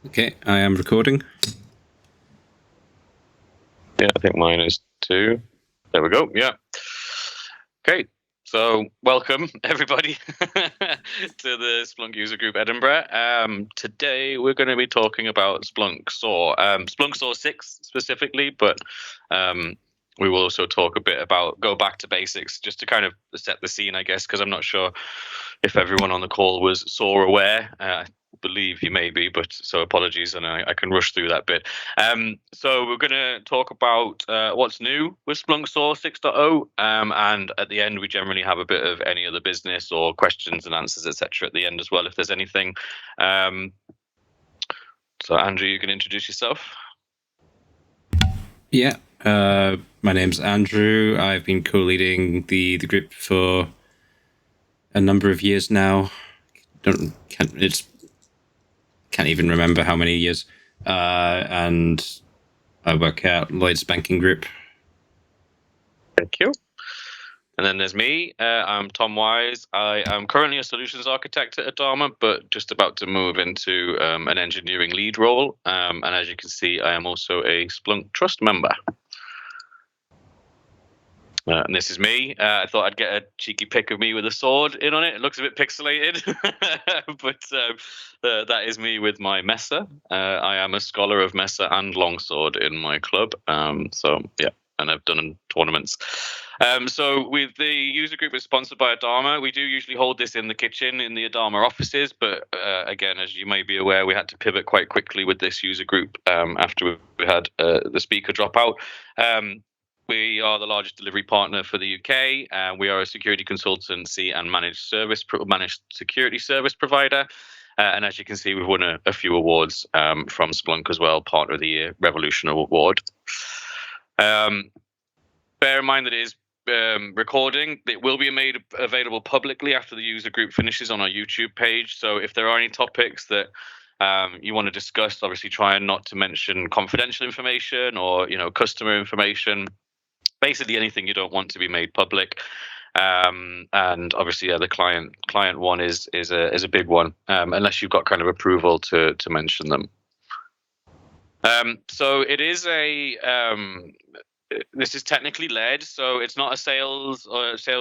Okay, I am recording. Yeah, I think mine is too. There we go. Yeah. Okay. So welcome everybody to the Splunk User Group Edinburgh. Today we're going to be talking about Splunk SOAR, Splunk SOAR 6 specifically, but we will also talk a bit about go back to basics just to kind of set the scene, I guess, because I'm not sure if everyone on the call was SOAR aware. I believe you may be, but so apologies, and I can rush through that bit. So we're going to talk about what's new with Splunk SOAR 6.0, and at the end we generally have a bit of any other business or questions and answers, etc. at the end as well, if there's anything. So Andrew, you can introduce yourself. Yeah, my name's Andrew. I've been co-leading the group for a number of years now. Can't even remember how many years. And I work at Lloyd's Banking Group. Thank you. And then there's me. I'm Tom Wise. I am currently a solutions architect at Adarma, but just about to move into an engineering lead role. And as you can see, I am also a Splunk Trust member. And this is me. I thought I'd get a cheeky pic of me with a sword in on it. It looks a bit pixelated, but that is me with my Mesa. I am a scholar of Mesa and Longsword in my club. So yeah, and I've done tournaments. So with the user group is sponsored by Adarma. We do usually hold this in the kitchen in the Adarma offices, but again, as you may be aware, we had to pivot quite quickly with this user group after we had the speaker drop out. We are the largest delivery partner for the UK, and we are a security consultancy and managed security service provider. And as you can see, we've won a few awards from Splunk as well, Partner of the Year, Revolution Award. Bear in mind that it is recording. It will be made available publicly after the user group finishes on our YouTube page. So if there are any topics that you want to discuss, obviously try not to mention confidential information or customer information. Basically anything you don't want to be made public. And obviously, the client one is a big one, unless you've got kind of approval to mention them. So it is this is technically led, so it's not a sales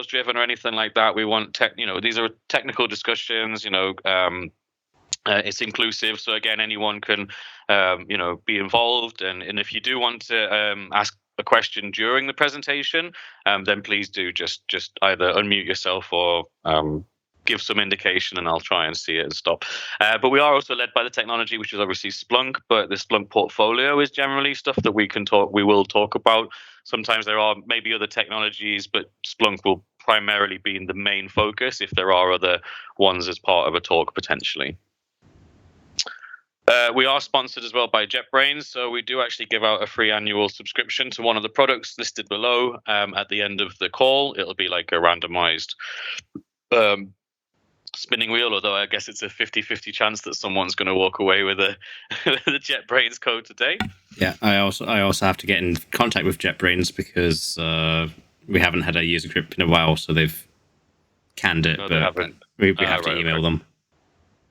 driven or anything like that. We want these are technical discussions. It's inclusive, so again, anyone can be involved, and if you do want to ask a question during the presentation, then please do just either unmute yourself or give some indication, and I'll try and see it and stop. But we are also led by the technology, which is obviously Splunk, but the Splunk portfolio is generally stuff that we will talk about. Sometimes there are maybe other technologies, but Splunk will primarily be in the main focus if there are other ones as part of a talk potentially. We are sponsored as well by JetBrains, so we do actually give out a free annual subscription to one of the products listed below. At the end of the call, it'll be like a randomized spinning wheel, although I guess it's a 50-50 chance that someone's going to walk away with the JetBrains code today. Yeah, I also have to get in contact with JetBrains because we haven't had a user group in a while, so they've canned it, but we have to email them.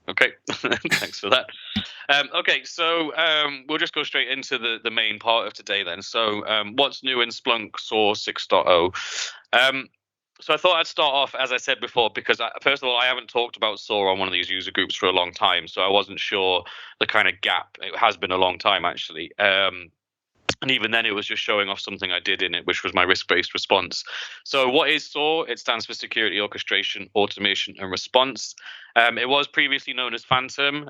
Okay, thanks for that. Okay, so we'll just go straight into the main part of today then. So what's new in Splunk SOAR 6.0? So I thought I'd start off, as I said before, because first of all, I haven't talked about SOAR on one of these user groups for a long time, so I wasn't sure the kind of gap. It has been a long time, actually. And even then, it was just showing off something I did in it, which was my risk-based response. So what is SOAR? It stands for Security Orchestration, Automation, and Response. It was previously known as Phantom.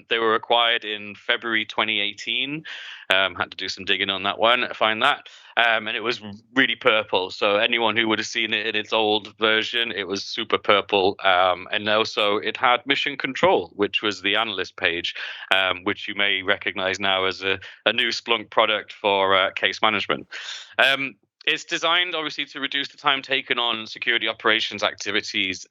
They were acquired in February 2018. Had to do some digging on that one to find that. And it was really purple. So anyone who would have seen it in its old version, it was super purple. And also it had Mission Control, which was the analyst page, which you may recognize now as a new Splunk product for case management. It's designed, obviously, to reduce the time taken on security operations activities.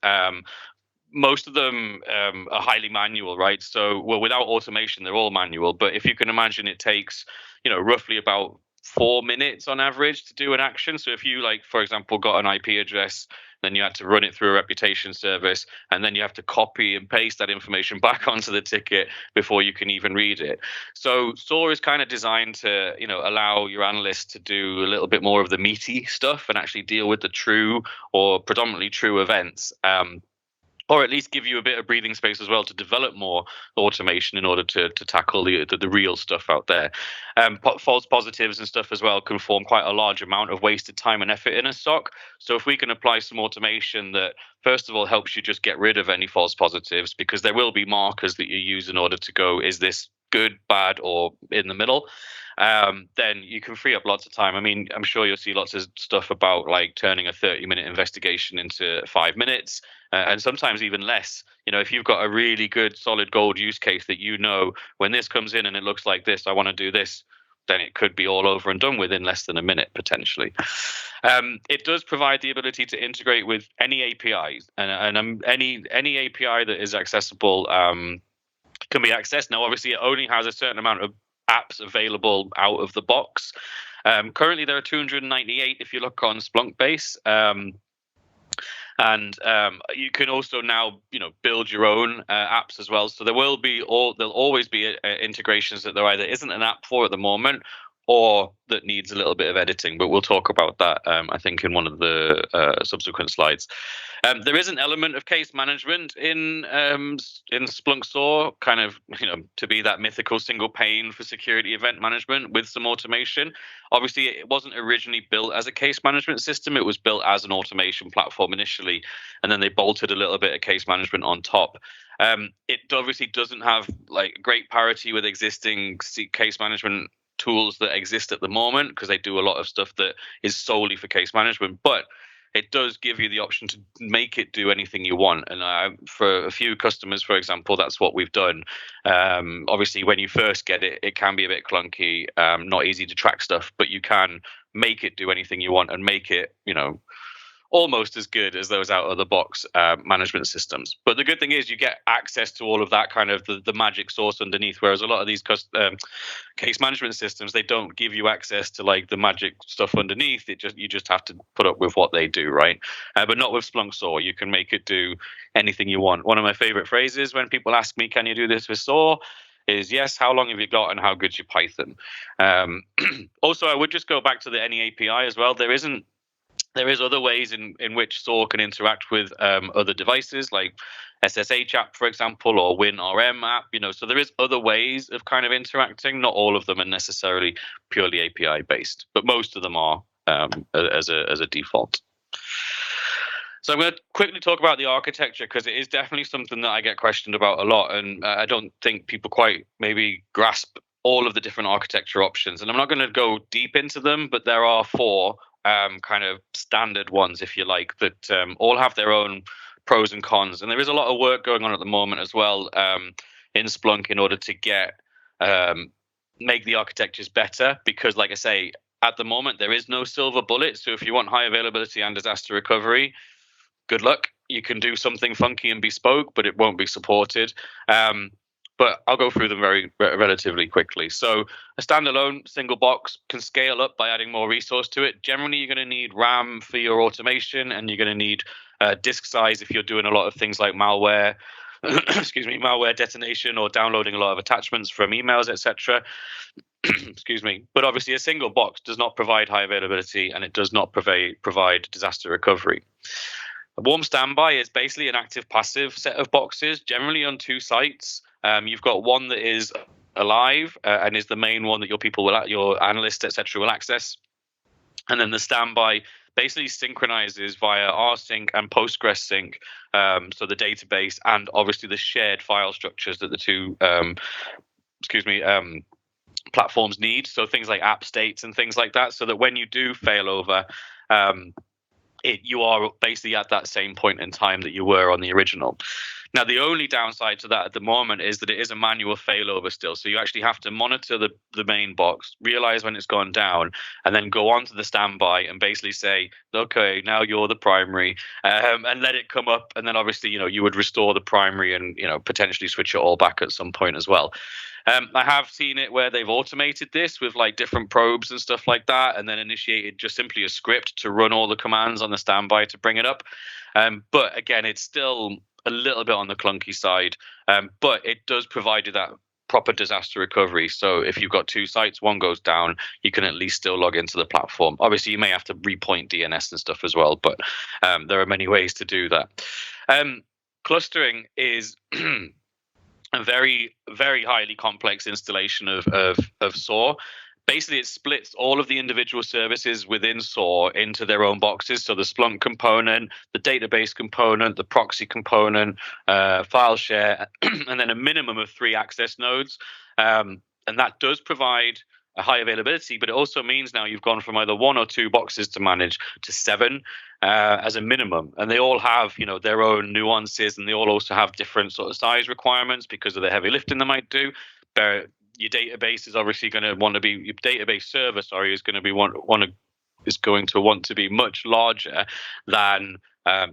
Most of them are highly manual, right? So, well, without automation, they're all manual. But if you can imagine, it takes, roughly about 4 minutes on average to do an action. So if you, like, for example, got an IP address, then you had to run it through a reputation service, and then you have to copy and paste that information back onto the ticket before you can even read it. So SOAR is kind of designed to, allow your analysts to do a little bit more of the meaty stuff and actually deal with the true or predominantly true events. Or at least give you a bit of breathing space as well to develop more automation in order to tackle the real stuff out there. False positives and stuff as well can form quite a large amount of wasted time and effort in a SOC. So if we can apply some automation that, first of all, helps you just get rid of any false positives, because there will be markers that you use in order to go, is this good, bad, or in the middle? Then you can free up lots of time. I mean, I'm sure you'll see lots of stuff about like turning a 30-minute investigation into 5 minutes, and sometimes even less. If you've got a really good solid gold use case that when this comes in and it looks like this, I want to do this, then it could be all over and done within less than a minute potentially. It does provide the ability to integrate with any APIs, and any API that is accessible can be accessed. Now, obviously, it only has a certain amount of apps available out of the box. Currently, there are 298 if you look on Splunk base. And you can also now, build your own apps as well. So there'll always be integrations that there either isn't an app for at the moment, or that needs a little bit of editing. But we'll talk about that, I think, in one of the subsequent slides. There is an element of case management in Splunk SOAR, kind of, to be that mythical single pane for security event management with some automation. Obviously, it wasn't originally built as a case management system. It was built as an automation platform initially, and then they bolted a little bit of case management on top. It obviously doesn't have like great parity with existing case management tools that exist at the moment, because they do a lot of stuff that is solely for case management, but it does give you the option to make it do anything you want. And for a few customers, for example, that's what we've done. Obviously, when you first get it, it can be a bit clunky, not easy to track stuff, but you can make it do anything you want and make it, almost as good as those out of the box management systems. But the good thing is you get access to all of that kind of the magic sauce underneath, whereas a lot of these case management systems, they don't give you access to like the magic stuff underneath. You just have to put up with what they do, right? But not with Splunk SOAR. You can make it do anything you want. One of my favorite phrases when people ask me, can you do this with SOAR, is yes, how long have you got and how good's your Python? Also, I would just go back to the any API as well. There is other ways in which SOAR can interact with other devices, like SSH app, for example, or WinRM app. So there is other ways of kind of interacting. Not all of them are necessarily purely API based, but most of them are as a default. So I'm going to quickly talk about the architecture, because it is definitely something that I get questioned about a lot, and I don't think people quite maybe grasp all of the different architecture options. And I'm not going to go deep into them, but there are 4 kind of standard ones, if you like, that all have their own pros and cons. And there is a lot of work going on at the moment as well in Splunk in order to make the architectures better, because like I say, at the moment there is no silver bullet. So if you want high availability and disaster recovery, good luck. You can do something funky and bespoke, but it won't be supported. But I'll go through them relatively quickly. So a standalone single box can scale up by adding more resource to it. Generally, you're going to need RAM for your automation, and you're going to need disk size if you're doing a lot of things like malware, malware detonation, or downloading a lot of attachments from emails, etc. But obviously, a single box does not provide high availability, and it does not provide disaster recovery. A warm standby is basically an active passive set of boxes, generally on 2 sites. You've got one that is alive and is the main one that your analysts, etc., will access. And then the standby basically synchronizes via rsync and Postgres sync, so the database and obviously the shared file structures that the 2 platforms need. So things like app states and things like that, so that when you do fail over, you are basically at that same point in time that you were on the original. Now, the only downside to that at the moment is that it is a manual failover still. So you actually have to monitor the main box, realize when it's gone down, and then go on to the standby and basically say, okay, now you're the primary, and let it come up. And then obviously, you would restore the primary and, potentially switch it all back at some point as well. I have seen it where they've automated this with like different probes and stuff like that, and then initiated just simply a script to run all the commands on the standby to bring it up. But again, it's still a little bit on the clunky side, but it does provide you that proper disaster recovery. So if you've got two sites, one goes down, you can at least still log into the platform. Obviously, you may have to repoint DNS and stuff as well, but there are many ways to do that. Clustering is a very, very highly complex installation of SOAR. Basically, it splits all of the individual services within SOAR into their own boxes. So the Splunk component, the database component, the proxy component, file share, and then a minimum of 3 access nodes. And that does provide a high availability, but it also means now you've gone from either 1 or 2 boxes to manage to 7 as a minimum. And they all have, their own nuances, and they all also have different sort of size requirements because of the heavy lifting they might do. Your database is obviously going to want to be your database server. Is going to be going to want to be much larger than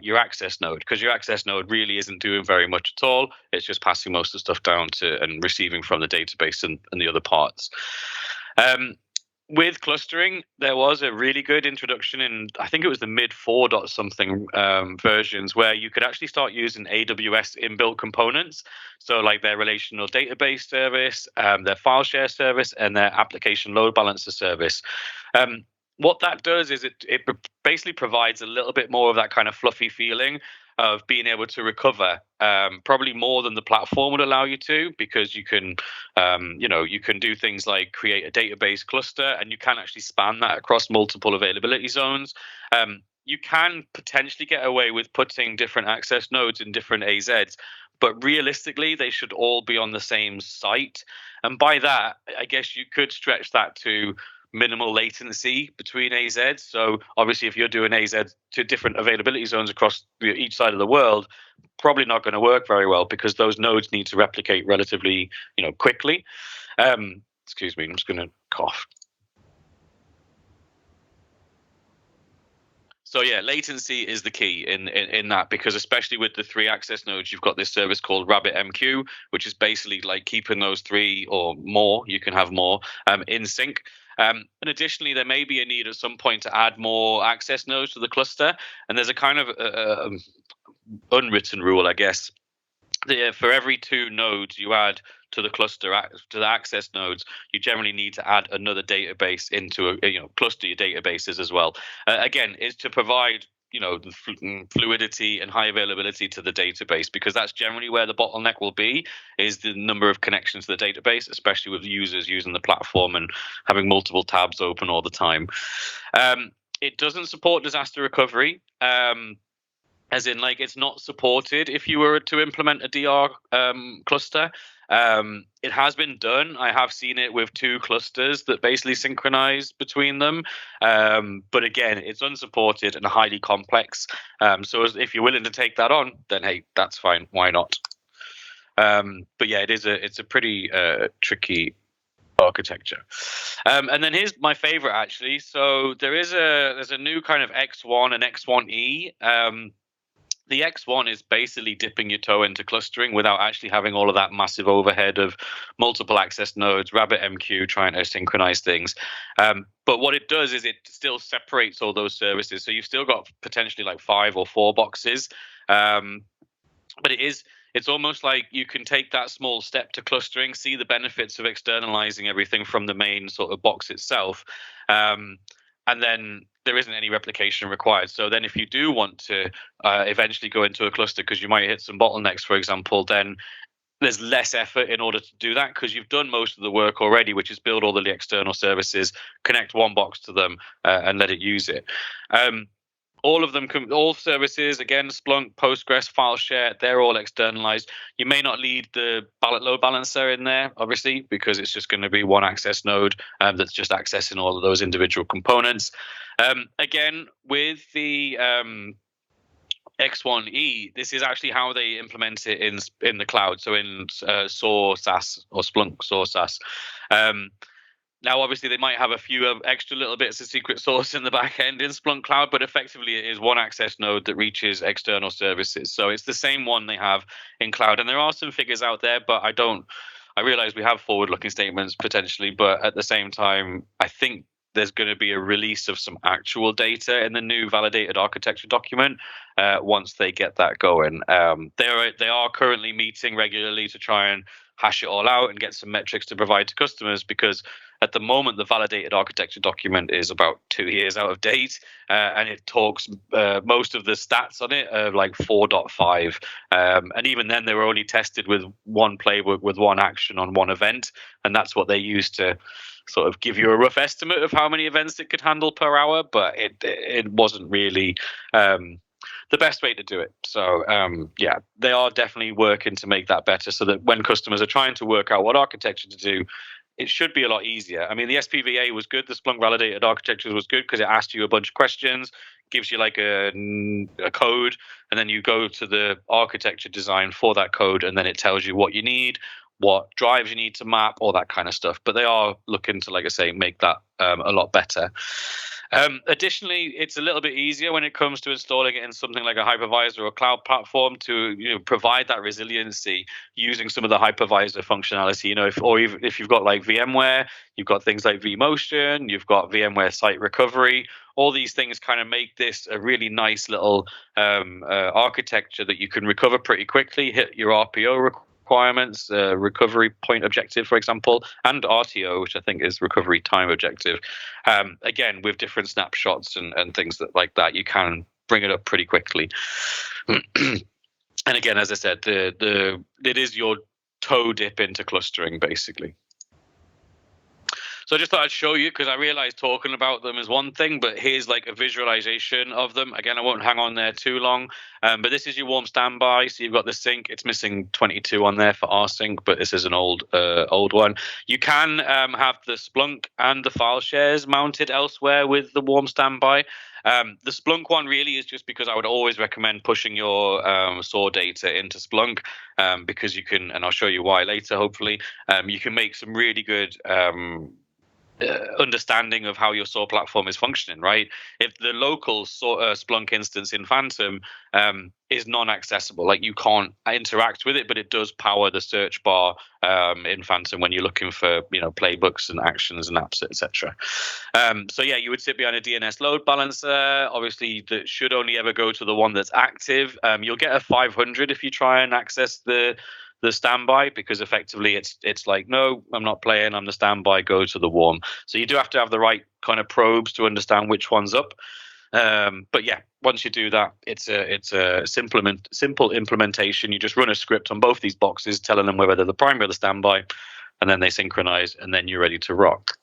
your access node, because your access node really isn't doing very much at all. It's just passing most of the stuff down to and receiving from the database and the other parts. With clustering, there was a really good introduction in, I think it was the mid 4 something versions, where you could actually start using AWS inbuilt components. So like their relational database service, their file share service, and their application load balancer service. What that does is it basically provides a little bit more of that kind of fluffy feeling of being able to recover, probably more than the platform would allow you to, because you can, you can do things like create a database cluster, and you can actually span that across multiple availability zones. You can potentially get away with putting different access nodes in different AZs, but realistically, they should all be on the same site. And by that, I guess you could stretch that to minimal latency between AZs. So obviously, if you're doing AZ to different availability zones across each side of the world, probably not going to work very well, because those nodes need to replicate relatively, quickly. Excuse me, I'm just going to cough. So yeah, latency is the key in that, because especially with the 3 access nodes, you've got this service called RabbitMQ, which is basically like keeping those 3 or more, you can have more, in sync. And additionally, there may be a need at some point to add more access nodes to the cluster. And there's a kind of unwritten rule, I guess. For every 2 nodes you add to the cluster, to the access nodes, you generally need to add another database into cluster your databases as well. Again, is to provide the fluidity and high availability to the database, because that's generally where the bottleneck will be, is the number of connections to the database, especially with users using the platform and having multiple tabs open all the time. It doesn't support disaster recovery. As in, like, it's not supported if you were to implement a DR cluster. It has been done. I have seen it with 2 clusters that basically synchronize between them. But again, it's unsupported and highly complex. So if you're willing to take that on, then hey, that's fine. Why not? But yeah, it's a pretty tricky architecture. And then here's my favorite, actually. So there's a new kind of X1 and X1E. The X1 is basically dipping your toe into clustering without actually having all of that massive overhead of multiple access nodes, RabbitMQ trying to synchronize things. But what it does is it still separates all those services. So you've still got potentially like 5 or 4 boxes. But it's almost like you can take that small step to clustering, see the benefits of externalizing everything from the main sort of box itself. And then there isn't any replication required. So then if you do want to eventually go into a cluster because you might hit some bottlenecks, for example, then there's less effort in order to do that, because you've done most of the work already, which is build all the external services, connect one box to them, and let it use it. All of them, all services, again, Splunk, Postgres, file share, they're all externalized. You may not need the load balancer in there, obviously, because it's just going to be one access node that's just accessing all of those individual components. Again, with the X1E, this is actually how they implement it in the cloud. So in SOAR SaaS or Splunk SOAR SaaS. Now, obviously, they might have a few extra little bits of secret sauce in the back end in Splunk Cloud, but effectively it is one access node that reaches external services. So it's the same one they have in cloud. And there are some figures out there, but I realize we have forward-looking statements potentially, but at the same time, I think there's going to be a release of some actual data in the new validated architecture document once they get that going. They are currently meeting regularly to try and hash it all out and get some metrics to provide to customers, because at the moment the validated architecture document is about 2 years out of date, and it talks most of the stats on it are like 4.5, and even then they were only tested with one playbook with one action on one event, and that's what they used to sort of give you a rough estimate of how many events it could handle per hour, but it wasn't really the best way to do it. So yeah, they are definitely working to make that better, so that when customers are trying to work out what architecture to do, it should be a lot easier. I mean, the SPVA was good. The Splunk validated architecture was good because it asked you a bunch of questions, gives you like a code, and then you go to the architecture design for that code, and then it tells you what you need, what drives you need to map, all that kind of stuff. But they are looking to, like I say, make that a lot better. Additionally, it's a little bit easier when it comes to installing it in something like a hypervisor or cloud platform to provide that resiliency using some of the hypervisor functionality. If you've got like VMware, you've got things like vMotion, you've got VMware Site Recovery. All these things kind of make this a really nice little architecture that you can recover pretty quickly, hit your RPO requirements, recovery point objective, for example, and RTO, which I think is recovery time objective. Again, with different snapshots and things like that, you can bring it up pretty quickly. And again, as I said, it is your toe dip into clustering, basically. So I just thought I'd show you, because I realized talking about them is one thing, but here's like a visualization of them. Again, I won't hang on there too long, but this is your warm standby. So you've got the sync. It's missing 22 on there for our sync, but this is an old one. You can have the Splunk and the file shares mounted elsewhere with the warm standby. The Splunk one really is just because I would always recommend pushing your SOAR data into Splunk, because you can, and I'll show you why later, hopefully, you can make some really good understanding of how your SOAR platform is functioning, right? If the local Splunk instance in Phantom is non-accessible, like you can't interact with it, but it does power the search bar in Phantom when you're looking for playbooks and actions and apps, etc. So yeah, you would sit behind a DNS load balancer. Obviously, that should only ever go to the one that's active. You'll get a 500 if you try and access the standby, because effectively it's like, no, I'm not playing, I'm the standby, go to the warm. So you do have to have the right kind of probes to understand which one's up. But yeah, once you do that, it's a simple implementation. You just run a script on both these boxes telling them whether they're the primary or the standby, and then they synchronize, and then you're ready to rock.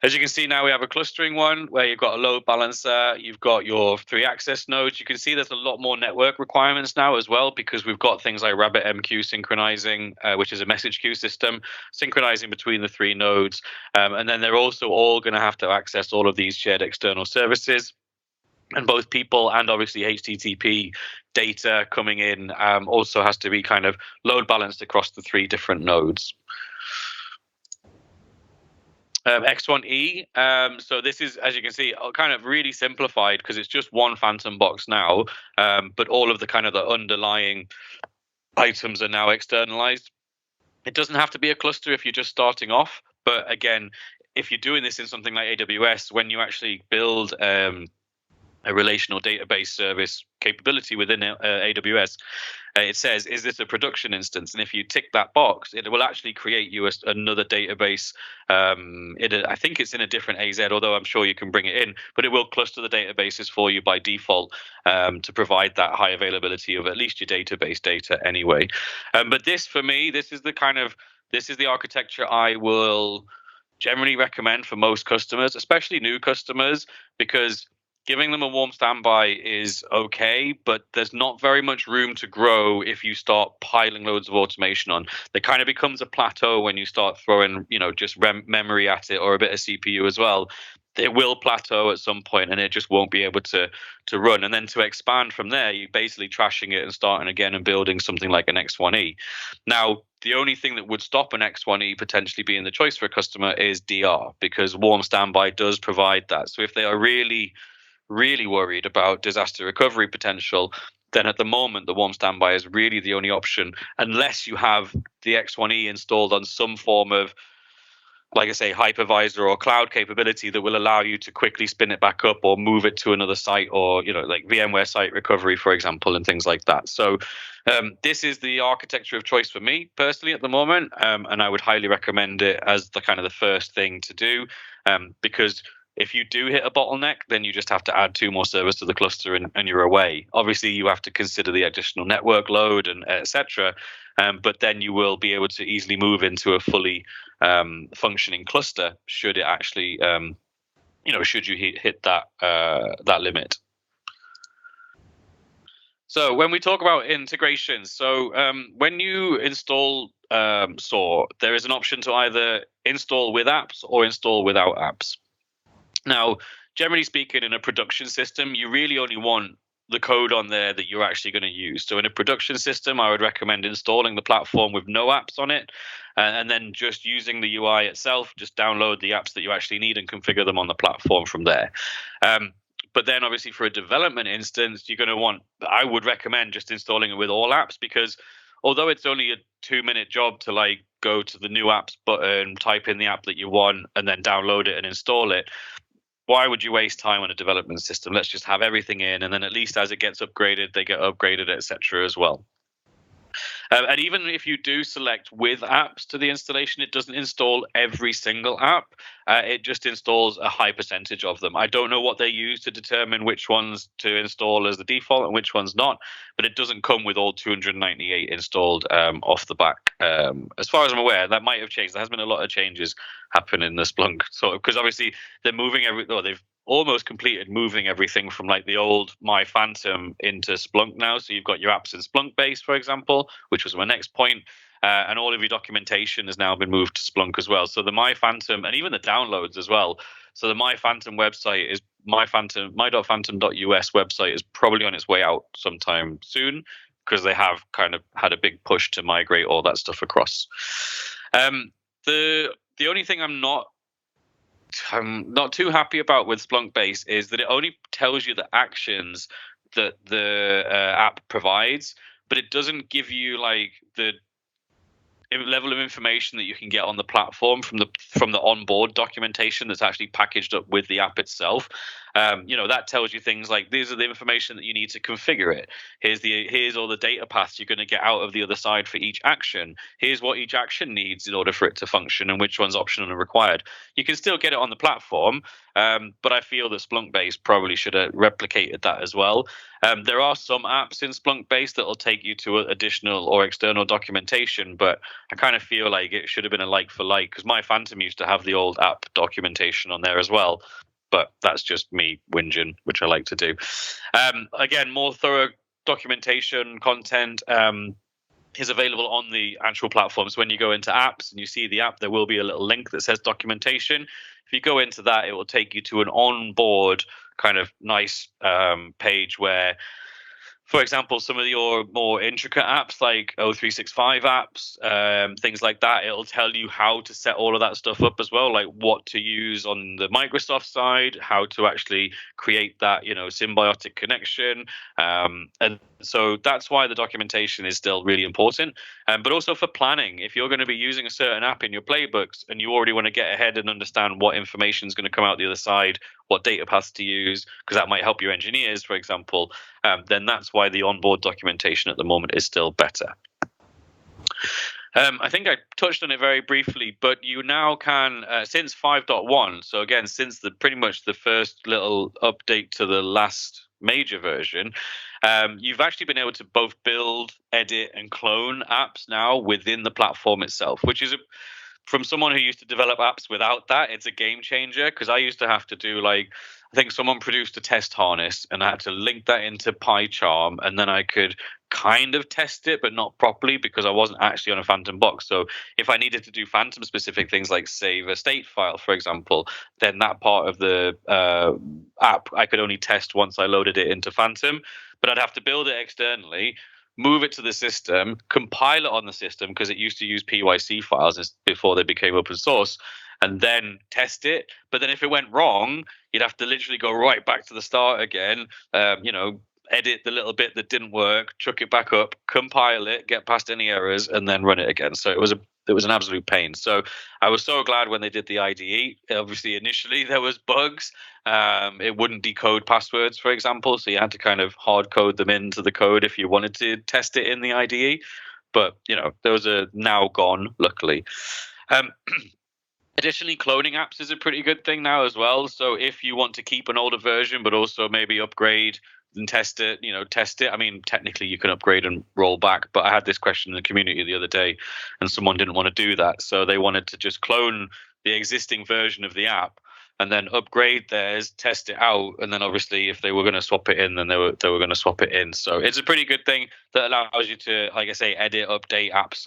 As you can see now, we have a clustering one where you've got a load balancer, you've got your 3 access nodes. You can see there's a lot more network requirements now as well, because we've got things like RabbitMQ synchronizing, which is a message queue system, synchronizing between the 3 nodes. And then they're also all going to have to access all of these shared external services. And both people and obviously HTTP data coming in also has to be kind of load balanced across the 3 different nodes. X1E. So this is, as you can see, kind of really simplified, because it's just one Phantom box now, but all of the kind of the underlying items are now externalized. It doesn't have to be a cluster if you're just starting off, but again, if you're doing this in something like AWS, when you actually build a relational database service capability within AWS, it says, is this a production instance? And if you tick that box, it will actually create you another database. I think it's in a different AZ, although I'm sure you can bring it in, but it will cluster the databases for you by default to provide that high availability of at least your database data anyway. But this, for me, this is the architecture I will generally recommend for most customers, especially new customers, because giving them a warm standby is okay, but there's not very much room to grow if you start piling loads of automation on. There kind of becomes a plateau when you start throwing, just memory at it, or a bit of CPU as well. it will plateau at some point and it just won't be able to run. And then to expand from there, you're basically trashing it and starting again and building something like an X1E. Now, the only thing that would stop an X1E potentially being the choice for a customer is DR, because warm standby does provide that. So if they are really, really worried about disaster recovery potential, then at the moment the warm standby is really the only option, unless you have the X1E installed on some form of, like I say, hypervisor or cloud capability that will allow you to quickly spin it back up or move it to another site, or like VMware site recovery, for example, and things like that. So this is the architecture of choice for me personally at the moment, and I would highly recommend it as the kind of the first thing to do, because if you do hit a bottleneck, then you just have to add 2 more servers to the cluster and you're away. Obviously, you have to consider the additional network load and etc. But then you will be able to easily move into a fully functioning cluster should it actually, should you hit that limit. So when we talk about integrations, so when you install SOAR, there is an option to either install with apps or install without apps. Now, generally speaking, in a production system, you really only want the code on there that you're actually going to use. So in a production system, I would recommend installing the platform with no apps on it, and then just using the UI itself. Just download the apps that you actually need and configure them on the platform from there. But then obviously for a development instance, you're going to want, I would recommend just installing it with all apps, because although it's only a 2-minute job to like go to the new apps button, type in the app that you want, and then download it and install it, why would you waste time on a development system? Let's just have everything in, and then at least as it gets upgraded, they get upgraded, etc. as well. And even if you do select with apps to the installation, it doesn't install every single app. It just installs a high percentage of them. I don't know what they use to determine which ones to install as the default and which ones not, but it doesn't come with all 298 installed off the back. As far as I'm aware, that might have changed. There has been a lot of changes happen in the Splunk, because obviously they're moving they've almost completed moving everything from like the old My Phantom into Splunk now. So you've got your apps in Splunk base, for example, which was my next point. And all of your documentation has now been moved to Splunk as well. So the My Phantom, and even the downloads as well. So the My Phantom website is my.phantom.us website is probably on its way out sometime soon, because they have kind of had a big push to migrate all that stuff across. The only thing I'm not too happy about with Splunk Base is that it only tells you the actions that the app provides, but it doesn't give you like the level of information that you can get on the platform from the onboard documentation that's actually packaged up with the app itself. That tells you things like, these are the information that you need to configure it. Here's all the data paths you're going to get out of the other side for each action. Here's what each action needs in order for it to function, and which one's optional and required. You can still get it on the platform, but I feel that Splunk Base probably should have replicated that as well. There are some apps in Splunk Base that will take you to additional or external documentation, but I kind of feel like it should have been a like for like, because My Phantom used to have the old app documentation on there as well. But that's just me whinging, which I like to do. Again, more thorough documentation content is available on the actual platforms. When you go into apps and you see the app, there will be a little link that says documentation. If you go into that, it will take you to an onboard kind of nice page where, for example, some of your more intricate apps like O365 apps, things like that, it'll tell you how to set all of that stuff up as well, like what to use on the Microsoft side, how to actually create that, symbiotic connection. And so that's why the documentation is still really important. But also for planning, if you're going to be using a certain app in your playbooks and you already want to get ahead and understand what information is going to come out the other side, what data paths to use, because that might help your engineers, for example, then that's why the onboard documentation at the moment is still better. I think I touched on it very briefly, but you now can, since 5.1, so again, since pretty much the first little update to the last major version, you've actually been able to both build, edit, and clone apps now within the platform itself, which is from someone who used to develop apps without that, it's a game changer, because I used to have to do, like, I think someone produced a test harness and I had to link that into PyCharm, and then I could kind of test it, but not properly because I wasn't actually on a Phantom box. So if I needed to do Phantom specific things like save a state file, for example, then that part of the app I could only test once I loaded it into Phantom, but I'd have to build it externally, move it to the system, compile it on the system because it used to use PYC files before they became open source, and then test it. But then if it went wrong, you'd have to literally go right back to the start again, edit the little bit that didn't work, chuck it back up, compile it, get past any errors, and then run it again. So it was an absolute pain. So I was so glad when they did the IDE. Obviously, initially there was bugs. It wouldn't decode passwords, for example, so you had to kind of hard code them into the code if you wanted to test it in the IDE. But those are now gone, luckily. Additionally, cloning apps is a pretty good thing now as well. So if you want to keep an older version, but also maybe upgrade and test it. I mean, technically you can upgrade and roll back, but I had this question in the community the other day and someone didn't want to do that. So they wanted to just clone the existing version of the app and then upgrade theirs, test it out, and then obviously if they were going to swap it in, then they were going to swap it in. So it's a pretty good thing that allows you to, like I say, edit, update apps.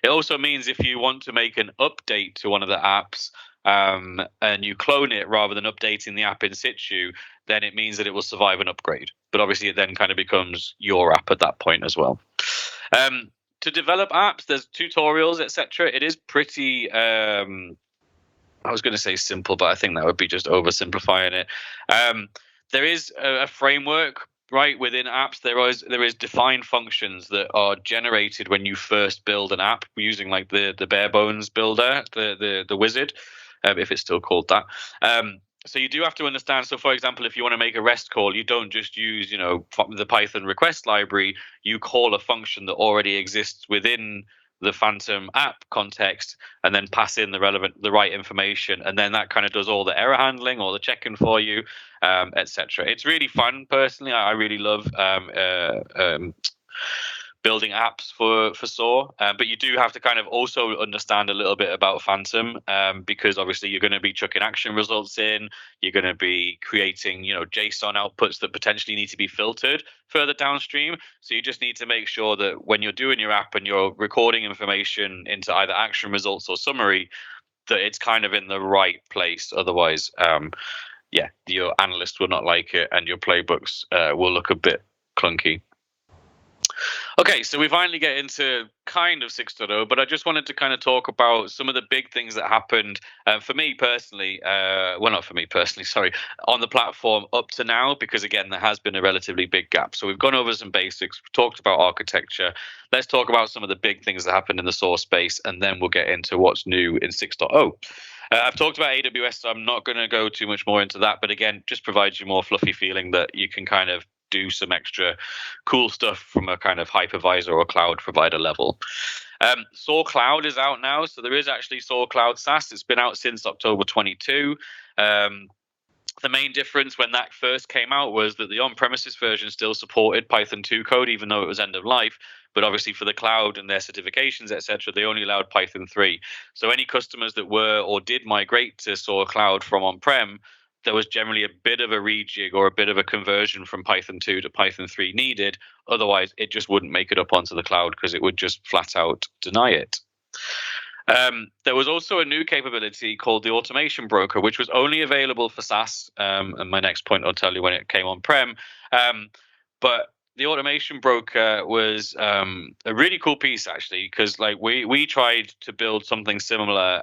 It also means if you want to make an update to one of the apps, and you clone it rather than updating the app in situ, then it means that it will survive an upgrade. But obviously it then kind of becomes your app at that point as well. To develop apps, there's tutorials, etc. It is pretty I was going to say simple, but I think that would be just oversimplifying it. There is a framework, right, within apps. There is defined functions that are generated when you first build an app using like the bare bones builder, the wizard, if it's still called that. So you do have to understand. So, for example, if you want to make a REST call, you don't just use the Python request library. You call a function that already exists within the Phantom app context and then pass in the right information, and then that kind of does all the error handling, all the checking for you, etc. It's really fun. Personally, I really love building apps for SOAR, but you do have to kind of also understand a little bit about Phantom, because obviously you're going to be chucking action results in, you're going to be creating JSON outputs that potentially need to be filtered further downstream. So you just need to make sure that when you're doing your app and you're recording information into either action results or summary, that it's kind of in the right place. Otherwise, your analyst will not like it and your playbooks will look a bit clunky. Okay, so we finally get into kind of 6.0, but I just wanted to kind of talk about some of the big things that happened for me personally. Well, not for me personally, sorry, on the platform up to now, because again, there has been a relatively big gap. So we've gone over some basics, we've talked about architecture. Let's talk about some of the big things that happened in the SOAR space, and then we'll get into what's new in 6.0. I've talked about AWS, so I'm not going to go too much more into that. But again, just provides you more fluffy feeling that you can kind of do some extra cool stuff from a kind of hypervisor or cloud provider level. SOAR Cloud is out now. So there is actually SOAR Cloud SaaS. It's been out since October 22. The main difference when that first came out was that the on-premises version still supported Python 2 code, even though it was end of life. But obviously for the cloud and their certifications, etc., they only allowed Python 3. So any customers that were or did migrate to SOAR Cloud from on-prem, there was generally a bit of a rejig or a bit of a conversion from Python 2 to Python 3 needed. Otherwise, it just wouldn't make it up onto the cloud because it would just flat out deny it. There was also a new capability called the Automation Broker, which was only available for SaaS. And my next point, I'll tell you when it came on-prem. But the Automation Broker was a really cool piece, actually, because like we tried to build something similar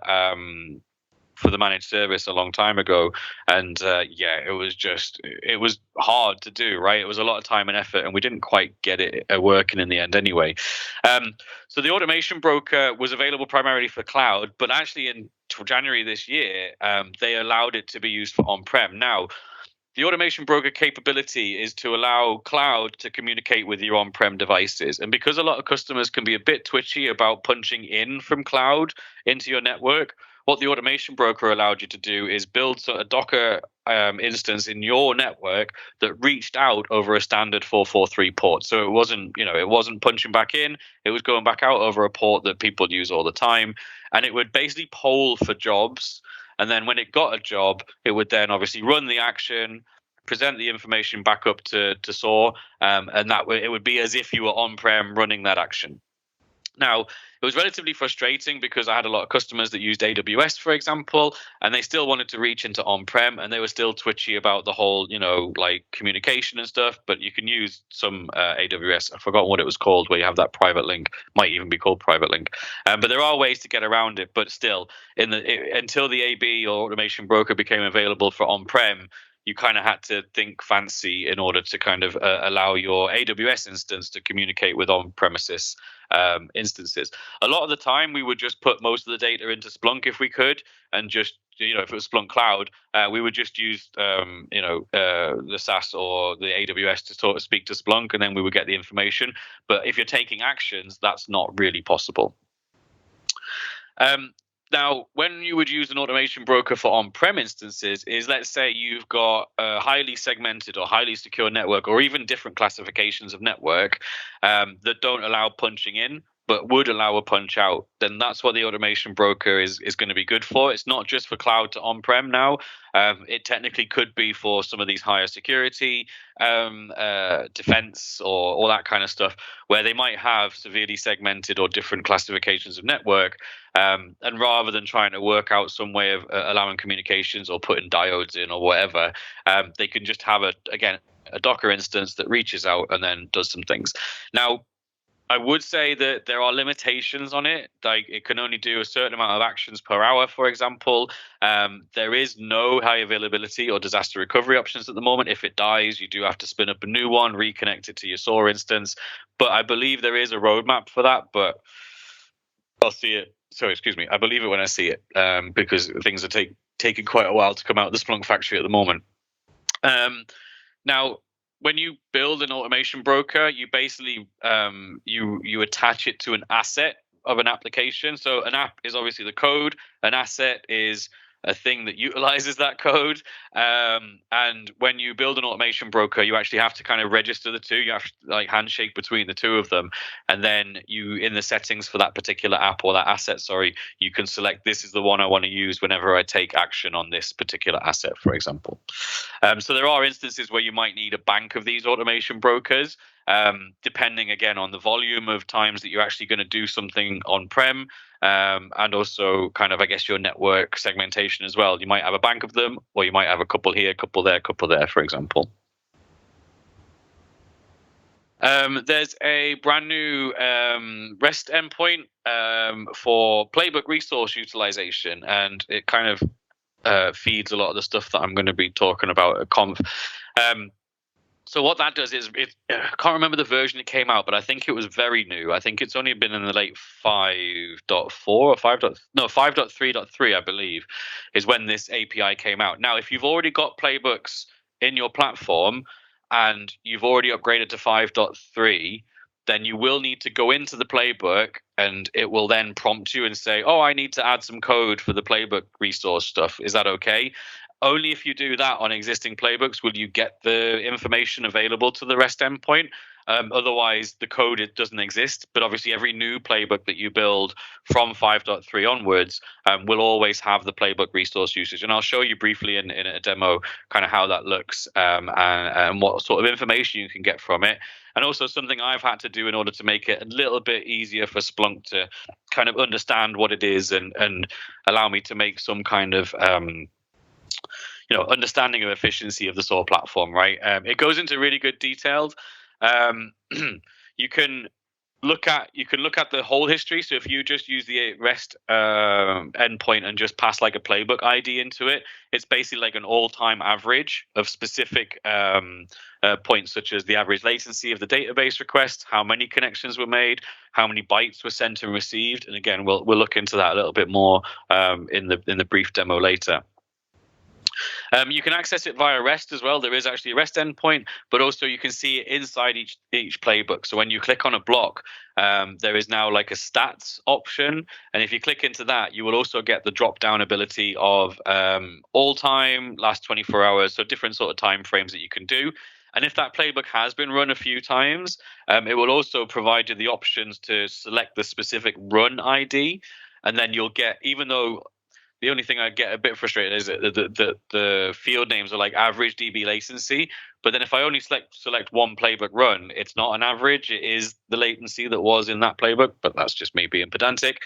for the managed service a long time ago, and it was hard to do, right? It was a lot of time and effort, and we didn't quite get it working in the end anyway. So the Automation Broker was available primarily for cloud, but actually in January this year, they allowed it to be used for on-prem. Now, the Automation Broker capability is to allow cloud to communicate with your on-prem devices. And because a lot of customers can be a bit twitchy about punching in from cloud into your network, what the Automation Broker allowed you to do is build a Docker instance in your network that reached out over a standard 443 port. So it wasn't punching back in, it was going back out over a port that people use all the time, and it would basically poll for jobs. And then when it got a job, it would then obviously run the action, present the information back up to SOAR, and that way it would be as if you were on-prem running that action. Now, it was relatively frustrating because I had a lot of customers that used AWS, for example, and they still wanted to reach into on-prem, and they were still twitchy about the whole, like communication and stuff. But you can use some AWS. I forgot what it was called, where you have that private link. Might even be called private link. But there are ways to get around it. But still, until the AB or automation broker became available for on-prem, you kind of had to think fancy in order to kind of allow your AWS instance to communicate with on-premises instances. A lot of the time, we would just put most of the data into Splunk if we could, and just if it was Splunk Cloud, we would just use the SaaS or the AWS to sort of speak to Splunk, and then we would get the information. But if you're taking actions, that's not really possible. Now, when you would use an automation broker for on-prem instances is, let's say you've got a highly segmented or highly secure network, or even different classifications of network that don't allow punching in, but would allow a punch out, then that's what the automation broker is going to be good for. It's not just for cloud to on-prem now. It technically could be for some of these higher security, defense, or all that kind of stuff, where they might have severely segmented or different classifications of network. And rather than trying to work out some way of allowing communications or putting diodes in or whatever, they can just have a Docker instance that reaches out and then does some things. Now, I would say that there are limitations on it. Like, it can only do a certain amount of actions per hour, for example. There is no high availability or disaster recovery options at the moment. If it dies, you do have to spin up a new one, reconnect it to your SOAR instance. But I believe there is a roadmap for that, but I'll see it. So, excuse me, I believe it when I see it, because things are taking quite a while to come out of the Splunk factory at the moment. Now, when you build an automation broker, you basically you attach it to an asset of an application. So an app is obviously the code. An asset is a thing that utilizes that code. And when you build an automation broker, you actually have to kind of register the two. You have to like handshake between the two of them. And then you, in the settings for that particular app or that asset, you can select, this is the one I want to use whenever I take action on this particular asset, for example. So there are instances where you might need a bank of these automation brokers, depending again on the volume of times that you're actually going to do something on-prem, and also kind of, I guess, your network segmentation as well. You might have a bank of them, or you might have a couple here, couple there, for example. There's a brand new REST endpoint for playbook resource utilization, and it kind of feeds a lot of the stuff that I'm going to be talking about at Conf. So what that does is, I can't remember the version it came out, but I think it was very new. I think it's only been in the late 5.4 or 5.3.3, I believe, is when this API came out. Now, if you've already got playbooks in your platform and you've already upgraded to 5.3, then you will need to go into the playbook, and it will then prompt you and say, oh, I need to add some code for the playbook resource stuff. Is that okay? Only if you do that on existing playbooks will you get the information available to the REST endpoint. Otherwise, the code, it doesn't exist. But obviously, every new playbook that you build from 5.3 onwards will always have the playbook resource usage. And I'll show you briefly in a demo kind of how that looks, and what sort of information you can get from it. And also something I've had to do in order to make it a little bit easier for Splunk to kind of understand what it is and allow me to make some kind of understanding of efficiency of the SOAR platform, right? It goes into really good detail. You can look at the whole history. So if you just use the REST endpoint and just pass like a playbook ID into it, it's basically like an all-time average of specific points, such as the average latency of the database request, how many connections were made, how many bytes were sent and received. And again, we'll look into that a little bit more in the brief demo later. You can access it via REST as well. There is actually a REST endpoint, but also you can see it inside each playbook. So when you click on a block, there is now like a stats option, and if you click into that, you will also get the drop down ability of all time, last 24 hours, so different sort of time frames that you can do. And if that playbook has been run a few times, it will also provide you the options to select the specific run ID, and then you'll get, even though the only thing I get a bit frustrated is that the field names are like average DB latency. But then if I only select one playbook run, it's not an average. It is the latency that was in that playbook. But that's just me being pedantic.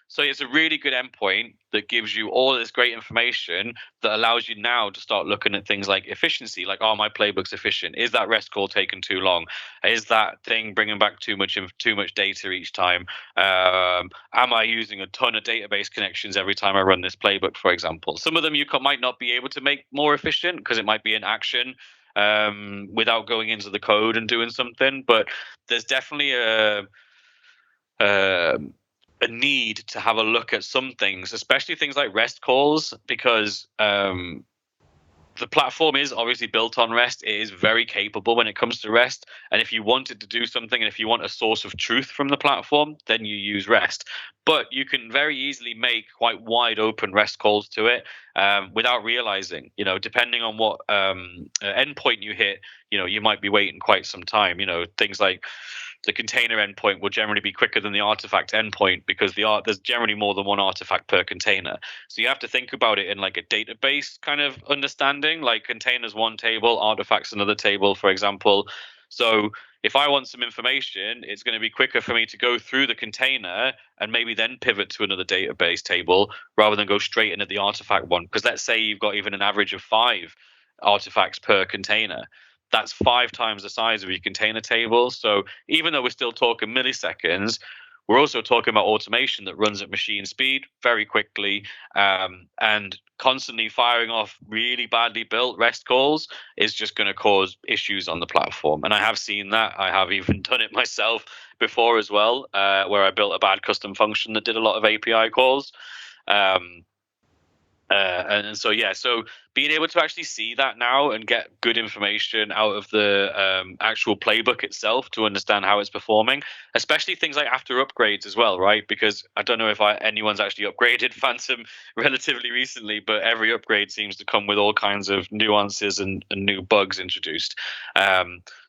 So it's a really good endpoint that gives you all this great information that allows you now to start looking at things like efficiency, like, oh, my playbook's efficient. Is that REST call taking too long? Is that thing bringing back too much data each time? Am I using a ton of database connections every time I run this playbook, for example? Some of them you might not be able to make more efficient because it might be an action without going into the code and doing something. But there's definitely a need to have a look at some things, especially things like REST calls, because the platform is obviously built on REST. It is very capable when it comes to REST. And if you wanted to do something, and if you want a source of truth from the platform, then you use REST. But you can very easily make quite wide open REST calls to it without realizing, depending on what endpoint you hit, you might be waiting quite some time. Things like the container endpoint will generally be quicker than the artifact endpoint because there's generally more than one artifact per container. So you have to think about it in like a database kind of understanding, like containers one table, artifacts another table, for example. So if I want some information, it's going to be quicker for me to go through the container and maybe then pivot to another database table rather than go straight into the artifact one. Because let's say you've got even an average of 5 artifacts per container. That's 5 times the size of your container table. So even though we're still talking milliseconds, we're also talking about automation that runs at machine speed very quickly, and constantly firing off really badly built REST calls is just going to cause issues on the platform. And I have seen that. I have even done it myself before as well, where I built a bad custom function that did a lot of API calls. And so being able to actually see that now and get good information out of the actual playbook itself to understand how it's performing, especially things like after upgrades as well, right? Because I don't know if anyone's actually upgraded Phantom relatively recently, but every upgrade seems to come with all kinds of nuances and new bugs introduced.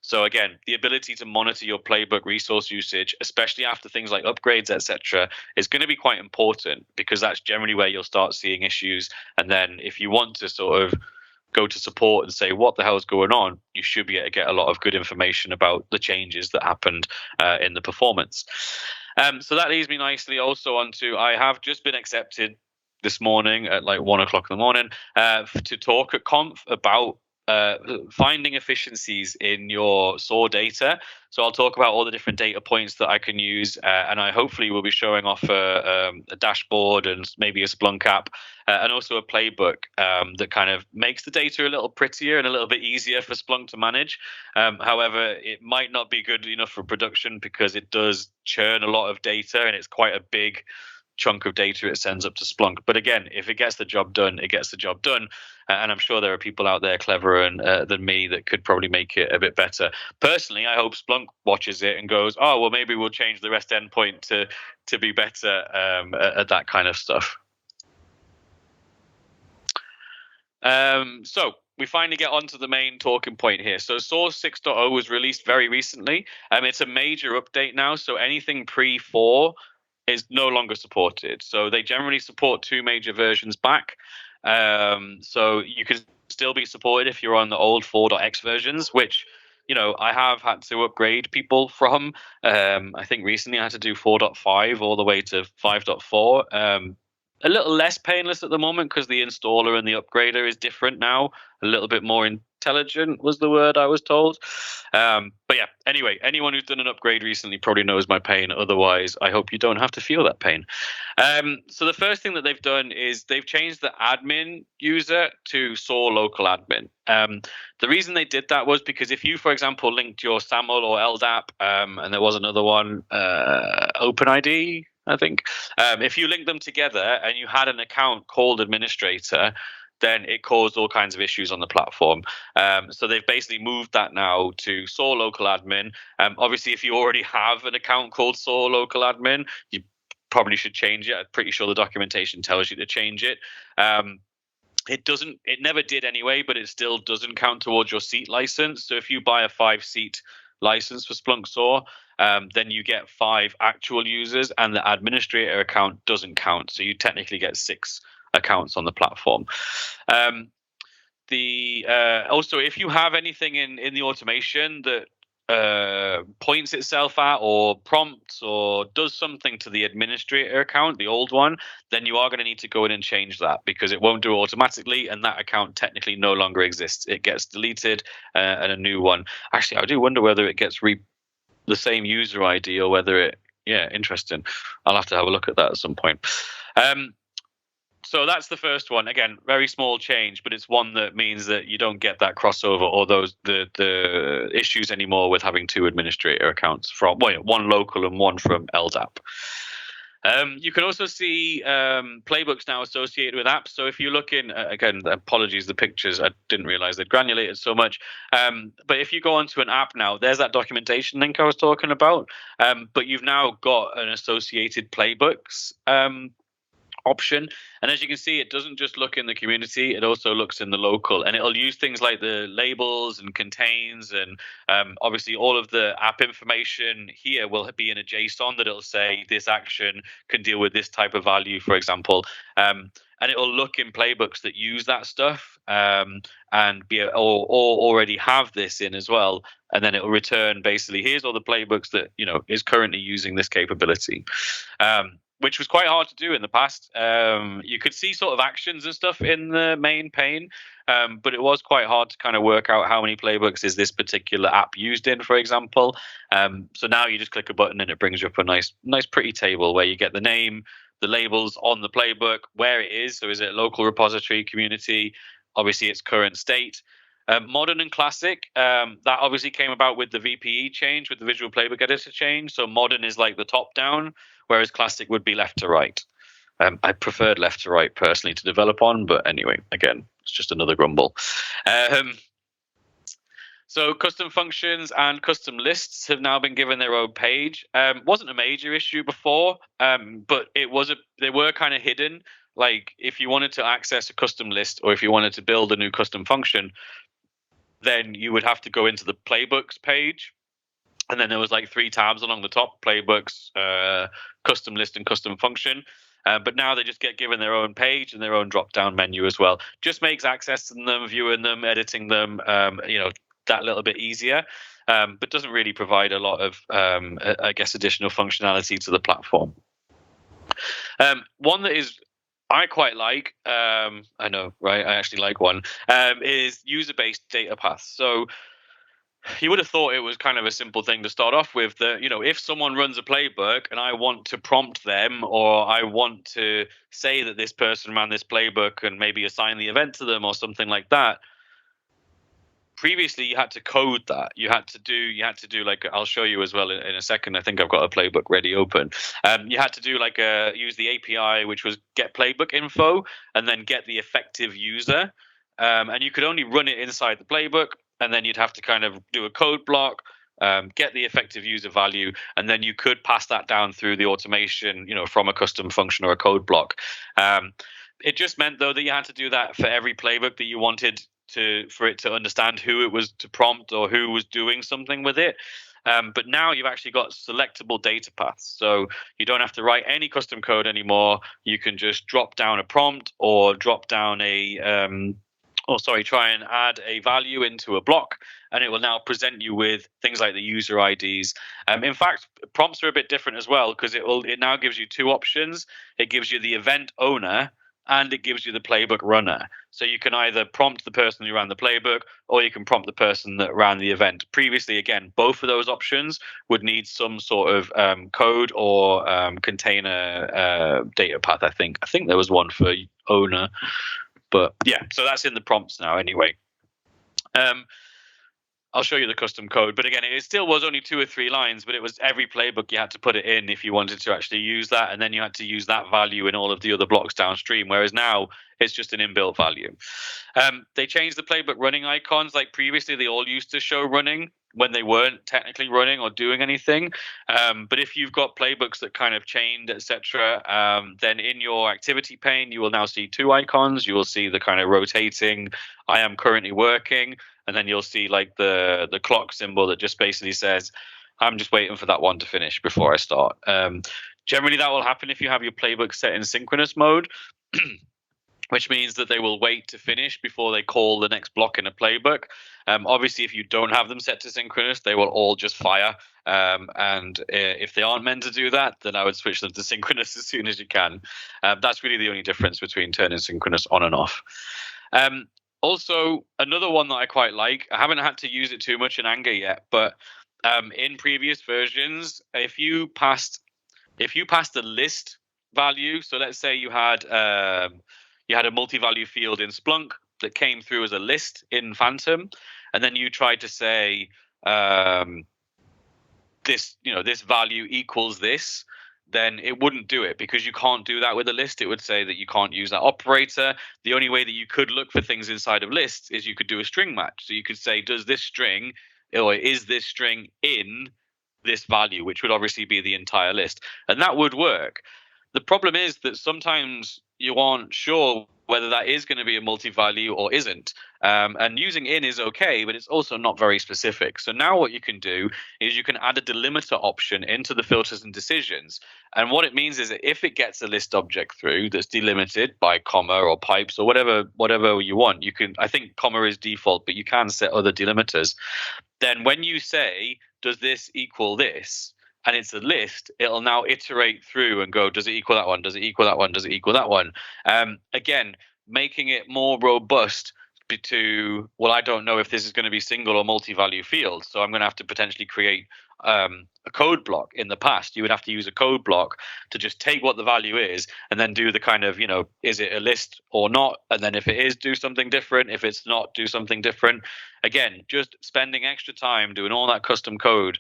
So again, the ability to monitor your playbook resource usage, especially after things like upgrades, etc., is going to be quite important because that's generally where you'll start seeing issues. And then if you want to sort of go to support and say, what the hell is going on? You should be able to get a lot of good information about the changes that happened in the performance. So that leads me nicely also onto, I have just been accepted this morning at like 1 o'clock in the morning to talk at Conf about finding efficiencies in your SOAR data. So I'll talk about all the different data points that I can use, and I hopefully will be showing off a dashboard and maybe a Splunk app, and also a playbook that kind of makes the data a little prettier and a little bit easier for Splunk to manage. However, it might not be good enough for production because it does churn a lot of data and it's quite a big chunk of data it sends up to Splunk. But again, if it gets the job done, it gets the job done. And I'm sure there are people out there cleverer than me that could probably make it a bit better. Personally, I hope Splunk watches it and goes, oh, well, maybe we'll change the REST endpoint to be better at that kind of stuff. So we finally get onto the main talking point here. So SOAR 6.0 was released very recently. It's a major update now. So anything pre-4 is no longer supported. So they generally support 2 major versions back. So you can still be supported if you're on the old 4.x versions, which, I have had to upgrade people from. I think recently I had to do 4.5 all the way to 5.4. A little less painless at the moment because the installer and the upgrader is different now. A little bit more intelligent was the word I was told. But yeah, anyway, anyone who's done an upgrade recently probably knows my pain. Otherwise, I hope you don't have to feel that pain. So the first thing that they've done is they've changed the admin user to SOAR local admin. The reason they did that was because if you, for example, linked your SAML or LDAP, and there was another one, OpenID, I think. If you link them together and you had an account called administrator, then it caused all kinds of issues on the platform. So they've basically moved that now to SOAR local admin. Obviously, if you already have an account called SOAR local admin, you probably should change it. I'm pretty sure the documentation tells you to change it. It never did anyway, but it still doesn't count towards your seat license. So if you buy a 5-seat license for Splunk SOAR, then you get 5 actual users, and the administrator account doesn't count. So you technically get 6 accounts on the platform. Also, if you have anything in the automation that points itself at or prompts or does something to the administrator account, the old one, then you are going to need to go in and change that, because it won't do it automatically, and that account technically no longer exists. It gets deleted and a new one. Actually, I do wonder whether it gets the same user ID or whether it, yeah, interesting. I'll have to have a look at that at some point. So that's the first one. Again, very small change, but it's one that means that you don't get that crossover or the issues anymore with having 2 administrator accounts from one local and one from LDAP. You can also see playbooks now associated with apps. So if you look in, again, apologies, the pictures, I didn't realize they'd granulated so much. But if you go onto an app now, there's that documentation link I was talking about. But you've now got an associated playbooks option, and as you can see, it doesn't just look in the community, it also looks in the local, and it'll use things like the labels and contains, and obviously all of the app information here will be in a JSON that it'll say this action can deal with this type of value, for example, and it will look in playbooks that use that stuff and be or already have this in as well, and then it will return basically here's all the playbooks that is currently using this capability. Which was quite hard to do in the past. You could see sort of actions and stuff in the main pane, but it was quite hard to kind of work out how many playbooks is this particular app used in, for example. So now you just click a button and it brings you up a nice pretty table where you get the name, the labels on the playbook, where it is. So is it local repository, community, obviously its current state. Modern and classic, that obviously came about with the VPE change, with the visual playbook editor change. So modern is like the top down, whereas classic would be left to right. I preferred left to right personally to develop on, but anyway, again, it's just another grumble. So custom functions and custom lists have now been given their own page. Wasn't a major issue before, but they were kind of hidden. Like if you wanted to access a custom list or if you wanted to build a new custom function, then you would have to go into the playbooks page. And then there was like 3 tabs along the top: playbooks, custom list, and custom function. But now they just get given their own page and their own drop-down menu as well. Just makes accessing them, viewing them, editing them, that little bit easier. But doesn't really provide a lot of, I guess, additional functionality to the platform. One that is I quite like, I know, right? I actually like one, is user-based data paths. So you would have thought it was kind of a simple thing to start off with, that, if someone runs a playbook and I want to prompt them, or I want to say that this person ran this playbook and maybe assign the event to them or something like that. Previously, you had to code that. You had to do like, I'll show you as well in a second. I think I've got a playbook ready open. You had to do like use the API, which was get playbook info and then get the effective user. And you could only run it inside the playbook, and then you'd have to kind of do a code block, get the effective user value, and then you could pass that down through the automation, from a custom function or a code block. It just meant, though, that you had to do that for every playbook that you wanted for it to understand who it was to prompt or who was doing something with it. But now you've actually got selectable data paths. So you don't have to write any custom code anymore. You can just drop down a prompt or drop down try and add a value into a block, and it will now present you with things like the user IDs. In fact, prompts are a bit different as well, because it now gives you 2 options. It gives you the event owner and it gives you the playbook runner. So you can either prompt the person who ran the playbook, or you can prompt the person that ran the event. Previously, again, both of those options would need some sort of code or container data path. I think there was one for owner. But yeah, so that's in the prompts now anyway. I'll show you the custom code. But again, it still was only 2 or 3 lines, but it was every playbook you had to put it in if you wanted to actually use that. And then you had to use that value in all of the other blocks downstream. Whereas now it's just an inbuilt value. They changed the playbook running icons. Like previously, they all used to show running when they weren't technically running or doing anything. But if you've got playbooks that kind of chained, etc., then in your activity pane, you will now see 2 icons. You will see the kind of rotating, I am currently working. And then you'll see like the clock symbol that just basically says, I'm just waiting for that one to finish before I start. Generally, that will happen if you have your playbook set in synchronous mode, which means that they will wait to finish before they call the next block in a playbook. Obviously, if you don't have them set to synchronous, they will all just fire. And if they aren't meant to do that, then I would switch them to synchronous as soon as you can. That's really the only difference between turning synchronous on and off. Also, another one that I quite like, I haven't had to use it too much in Anger yet, but in previous versions, if you passed the list value, so let's say you had a multi-value field in Splunk that came through as a list in Phantom, and then you tried to say this value equals this, then it wouldn't do it because you can't do that with a list. It would say that you can't use that operator. The only way that you could look for things inside of lists is you could do a string match. So you could say, does this string or is this string in this value, which would obviously be the entire list. And that would work. The problem is that sometimes you aren't sure whether that is going to be a multi-value or isn't. And using in is okay, but it's also not very specific. So now what you can do is you can add a delimiter option into the filters and decisions. And what it means is that if it gets a list object through that's delimited by comma or pipes or whatever you want, you can, I think comma is default, but you can set other delimiters. Then when you say, does this equal this? And it's a list, it'll now iterate through and go, does it equal that one? Does it equal that one? Does it equal that one? Again, making it more robust to, well, I don't know if this is going to be single or multi-value fields, so I'm going to have to potentially create a code block. In the past, you would have to use a code block to just take what the value is and then do the kind of, is it a list or not? And then if it is, do something different. If it's not, do something different. Again, just spending extra time doing all that custom code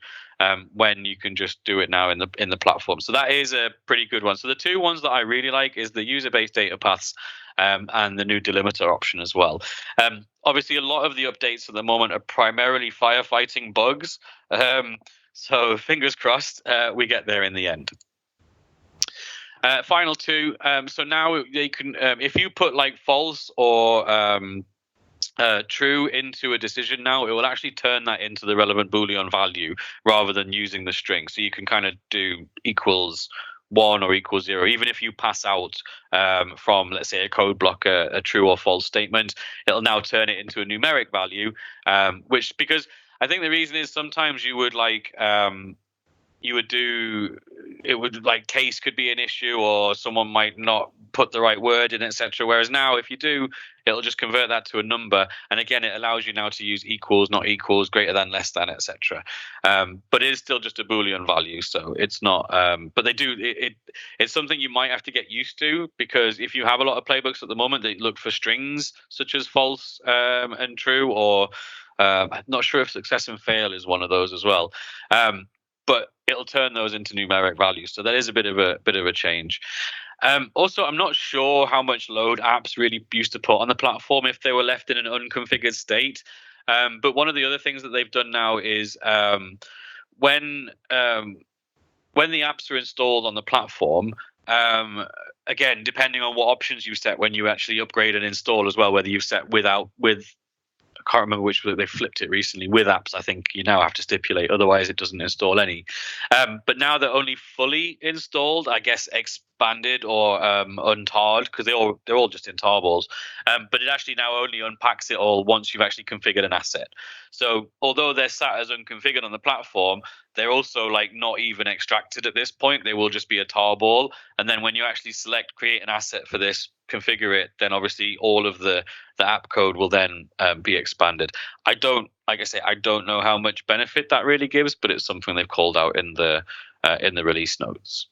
when you can just do it now in the platform. So that is a pretty good one. So the 2 ones that I really like is the user-based data paths and the new delimiter option as well. Obviously, a lot of the updates at the moment are primarily firefighting bugs. So fingers crossed we get there in the end. Final 2. So now they can, if you put like false or true into a decision now, it will actually turn that into the relevant Boolean value rather than using the string. So you can kind of do equals 1 or equals 0, even if you pass out from, let's say, a code block a true or false statement, it'll now turn it into a numeric value, which, because I think the reason is sometimes you would like case could be an issue or someone might not put the right word in, etc. Whereas now if you do, it'll just convert that to a number, and again it allows you now to use equals, not equals, greater than, less than, etc. But it is still just a Boolean value, so it's not but they do it's something you might have to get used to, because if you have a lot of playbooks at the moment, they look for strings such as false and true, or I'm not sure if success and fail is one of those as well. But it'll turn those into numeric values. So that is a bit of a change. Also, I'm not sure how much load apps really used to put on the platform if they were left in an unconfigured state. But one of the other things that they've done now is when the apps are installed on the platform, again, depending on what options you set when you actually upgrade and install as well, whether you've set with I can't remember which, they flipped it recently. With apps, I think you now have to stipulate, otherwise it doesn't install any. But now they're only fully installed, I guess expanded or untarred, because they're all just in tarballs. But it actually now only unpacks it all once you've actually configured an asset. So although they're sat as unconfigured on the platform, they're also like not even extracted at this point. They will just be a tarball. And then when you actually select create an asset for this, configure it, then obviously all of the app code will then be expanded. I don't know how much benefit that really gives, but it's something they've called out in the release notes.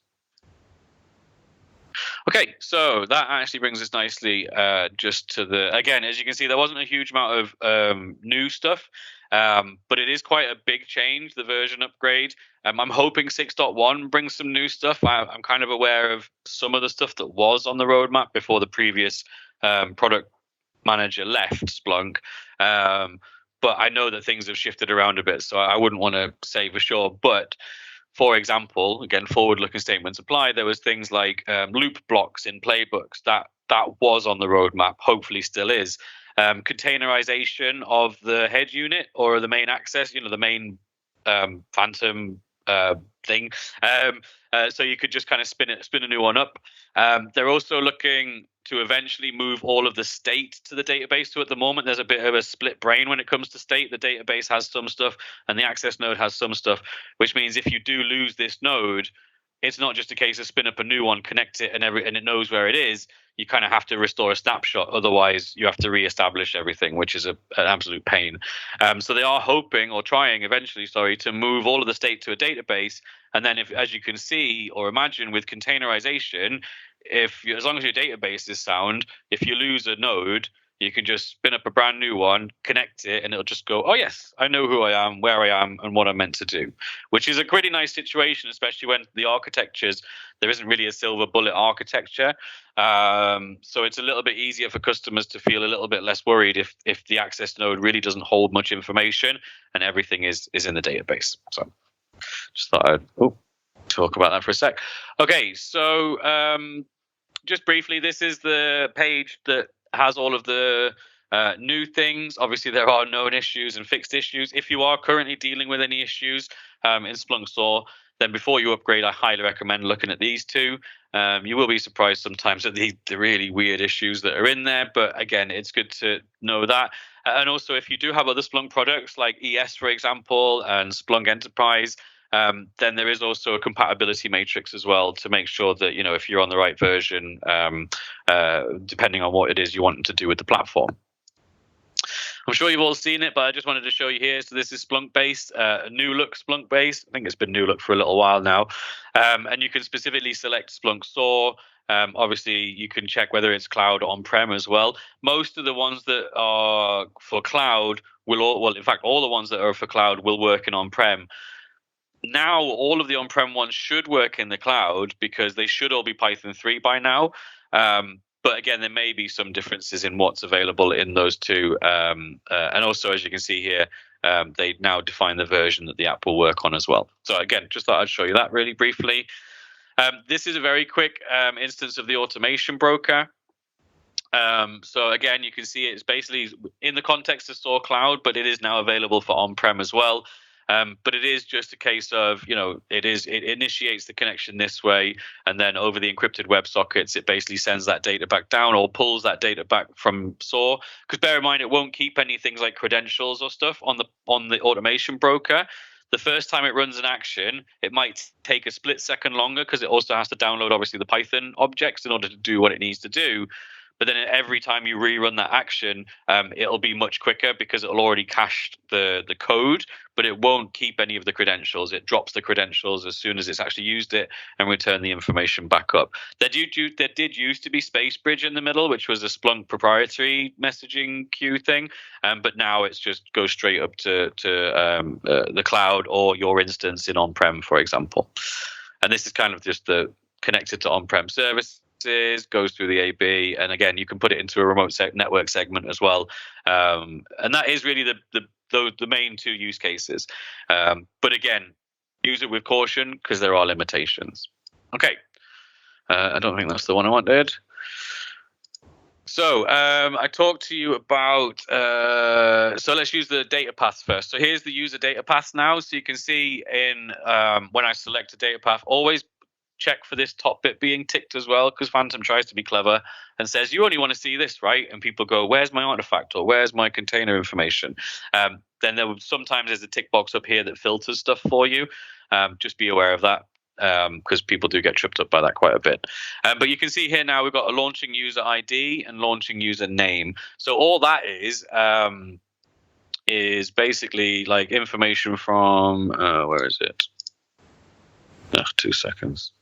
Okay, so that actually brings us nicely just to again, as you can see, there wasn't a huge amount of new stuff. But it is quite a big change, the version upgrade. I'm hoping 6.1 brings some new stuff. I'm kind of aware of some of the stuff that was on the roadmap before the previous product manager left Splunk. But I know that things have shifted around a bit, so I wouldn't want to say for sure. But for example, again, forward-looking statements apply. There was things like loop blocks in playbooks that was on the roadmap. Hopefully, still is. Containerization of the head unit or the main access. The main phantom thing. So you could just kind of spin a new one up. They're also looking to eventually move all of the state to the database. So at the moment, there's a bit of a split brain when it comes to state. The database has some stuff and the access node has some stuff, which means if you do lose this node, it's not just a case of spin up a new one, connect it, and it knows where it is. You kind of have to restore a snapshot. Otherwise, you have to reestablish everything, which is an absolute pain. So they are hoping or trying eventually, to move all of the state to a database. And then, as you can see or imagine with containerization, as long as your database is sound, if you lose a node, you can just spin up a brand new one, connect it, and it'll just go, oh, yes, I know who I am, where I am, and what I'm meant to do, which is a pretty nice situation, especially when the architectures, there isn't really a silver bullet architecture. So it's a little bit easier for customers to feel a little bit less worried if the access node really doesn't hold much information and everything is in the database. So just thought I'd talk about that for a sec. Okay, so just briefly, this is the page that has all of the new things. Obviously, there are known issues and fixed issues. If you are currently dealing with any issues in Splunk SOAR, then before you upgrade, I highly recommend looking at these two. You will be surprised sometimes at the really weird issues that are in there. But again, it's good to know that. And also, if you do have other Splunk products like ES, for example, and Splunk Enterprise, then there is also a compatibility matrix as well to make sure that, if you're on the right version, depending on what it is you want to do with the platform. I'm sure you've all seen it, but I just wanted to show you here. So this is Splunk based, a new look Splunk based. I think it's been new look for a little while now. And you can specifically select Splunk SOAR. Obviously, you can check whether it's cloud or on-prem as well. Most of the ones that are for cloud in fact, all the ones that are for cloud will work in on-prem. Now, all of the on-prem ones should work in the cloud because they should all be Python 3 by now. But again, there may be some differences in what's available in those two. And also, as you can see here, they now define the version that the app will work on as well. So again, just thought I'd show you that really briefly. This is a very quick instance of the automation broker. So again, you can see it's basically in the context of SOAR Cloud, but it is now available for on-prem as well. But it is just a case of, it initiates the connection this way, and then over the encrypted WebSockets, it basically sends that data back down or pulls that data back from SOAR. Because bear in mind, it won't keep any things like credentials or stuff on the automation broker. The first time it runs an action, it might take a split second longer because it also has to download, obviously, the Python objects in order to do what it needs to do. But then every time you rerun that action, it'll be much quicker because it'll already cached the code, but it won't keep any of the credentials. It drops the credentials as soon as it's actually used it and return the information back up. There did used to be SpaceBridge in the middle, which was a Splunk proprietary messaging queue thing, but now it's just goes straight up to the cloud or your instance in on-prem, for example. And this is kind of just the connected to on-prem service. Goes through the AB, and again, you can put it into a remote network segment as well. And that is really the main two use cases. But again, use it with caution because there are limitations. Okay, I don't think that's the one I wanted. So I talked to you about, so let's use the data paths first. So here's the user data paths now. So you can see in when I select a data path, always check for this top bit being ticked as well, because Phantom tries to be clever and says, you only want to see this, right? And people go, where's my artifact or where's my container information? Then sometimes there's a tick box up here that filters stuff for you. Just be aware of that because people do get tripped up by that quite a bit. But you can see here now we've got a launching user ID and launching user name. So all that is basically like information from, where is it? 2 seconds.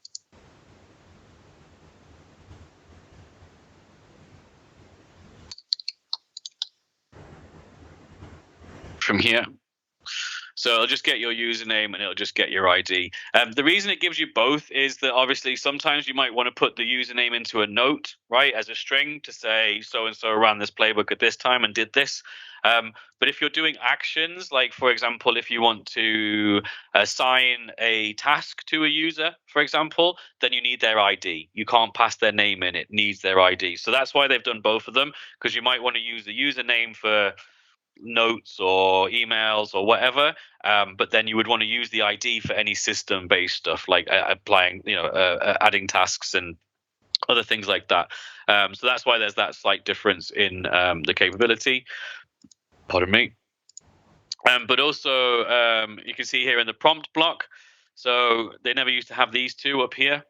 From here. So it'll just get your username and it'll just get your ID. The reason it gives you both is that obviously sometimes you might want to put the username into a note, right, as a string to say so-and-so ran this playbook at this time and did this. But if you're doing actions, like, for example, if you want to assign a task to a user, for example, then you need their ID. You can't pass their name in. It needs their ID. So that's why they've done both of them, because you might want to use the username for notes or emails or whatever, but then you would want to use the ID for any system-based stuff like applying, adding tasks and other things like that. So that's why there's that slight difference in the capability. Pardon me. But also you can see here in the prompt block, so they never used to have these two up here.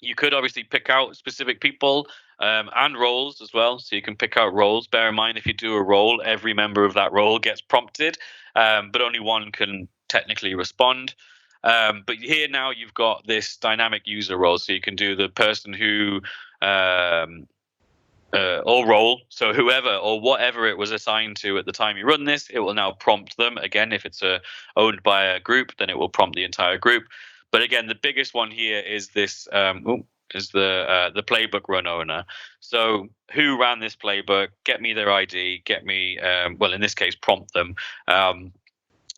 You could obviously pick out specific people and roles as well. So you can pick out roles. Bear in mind, if you do a role, every member of that role gets prompted, but only one can technically respond. But here now you've got this dynamic user role. So you can do the person who or role. So whoever or whatever it was assigned to at the time you run this, it will now prompt them. Again, if it's owned by a group, then it will prompt the entire group. But again, the biggest one here is this is the playbook run owner. So who ran this playbook? Get me their ID. Get me well, in this case, prompt them.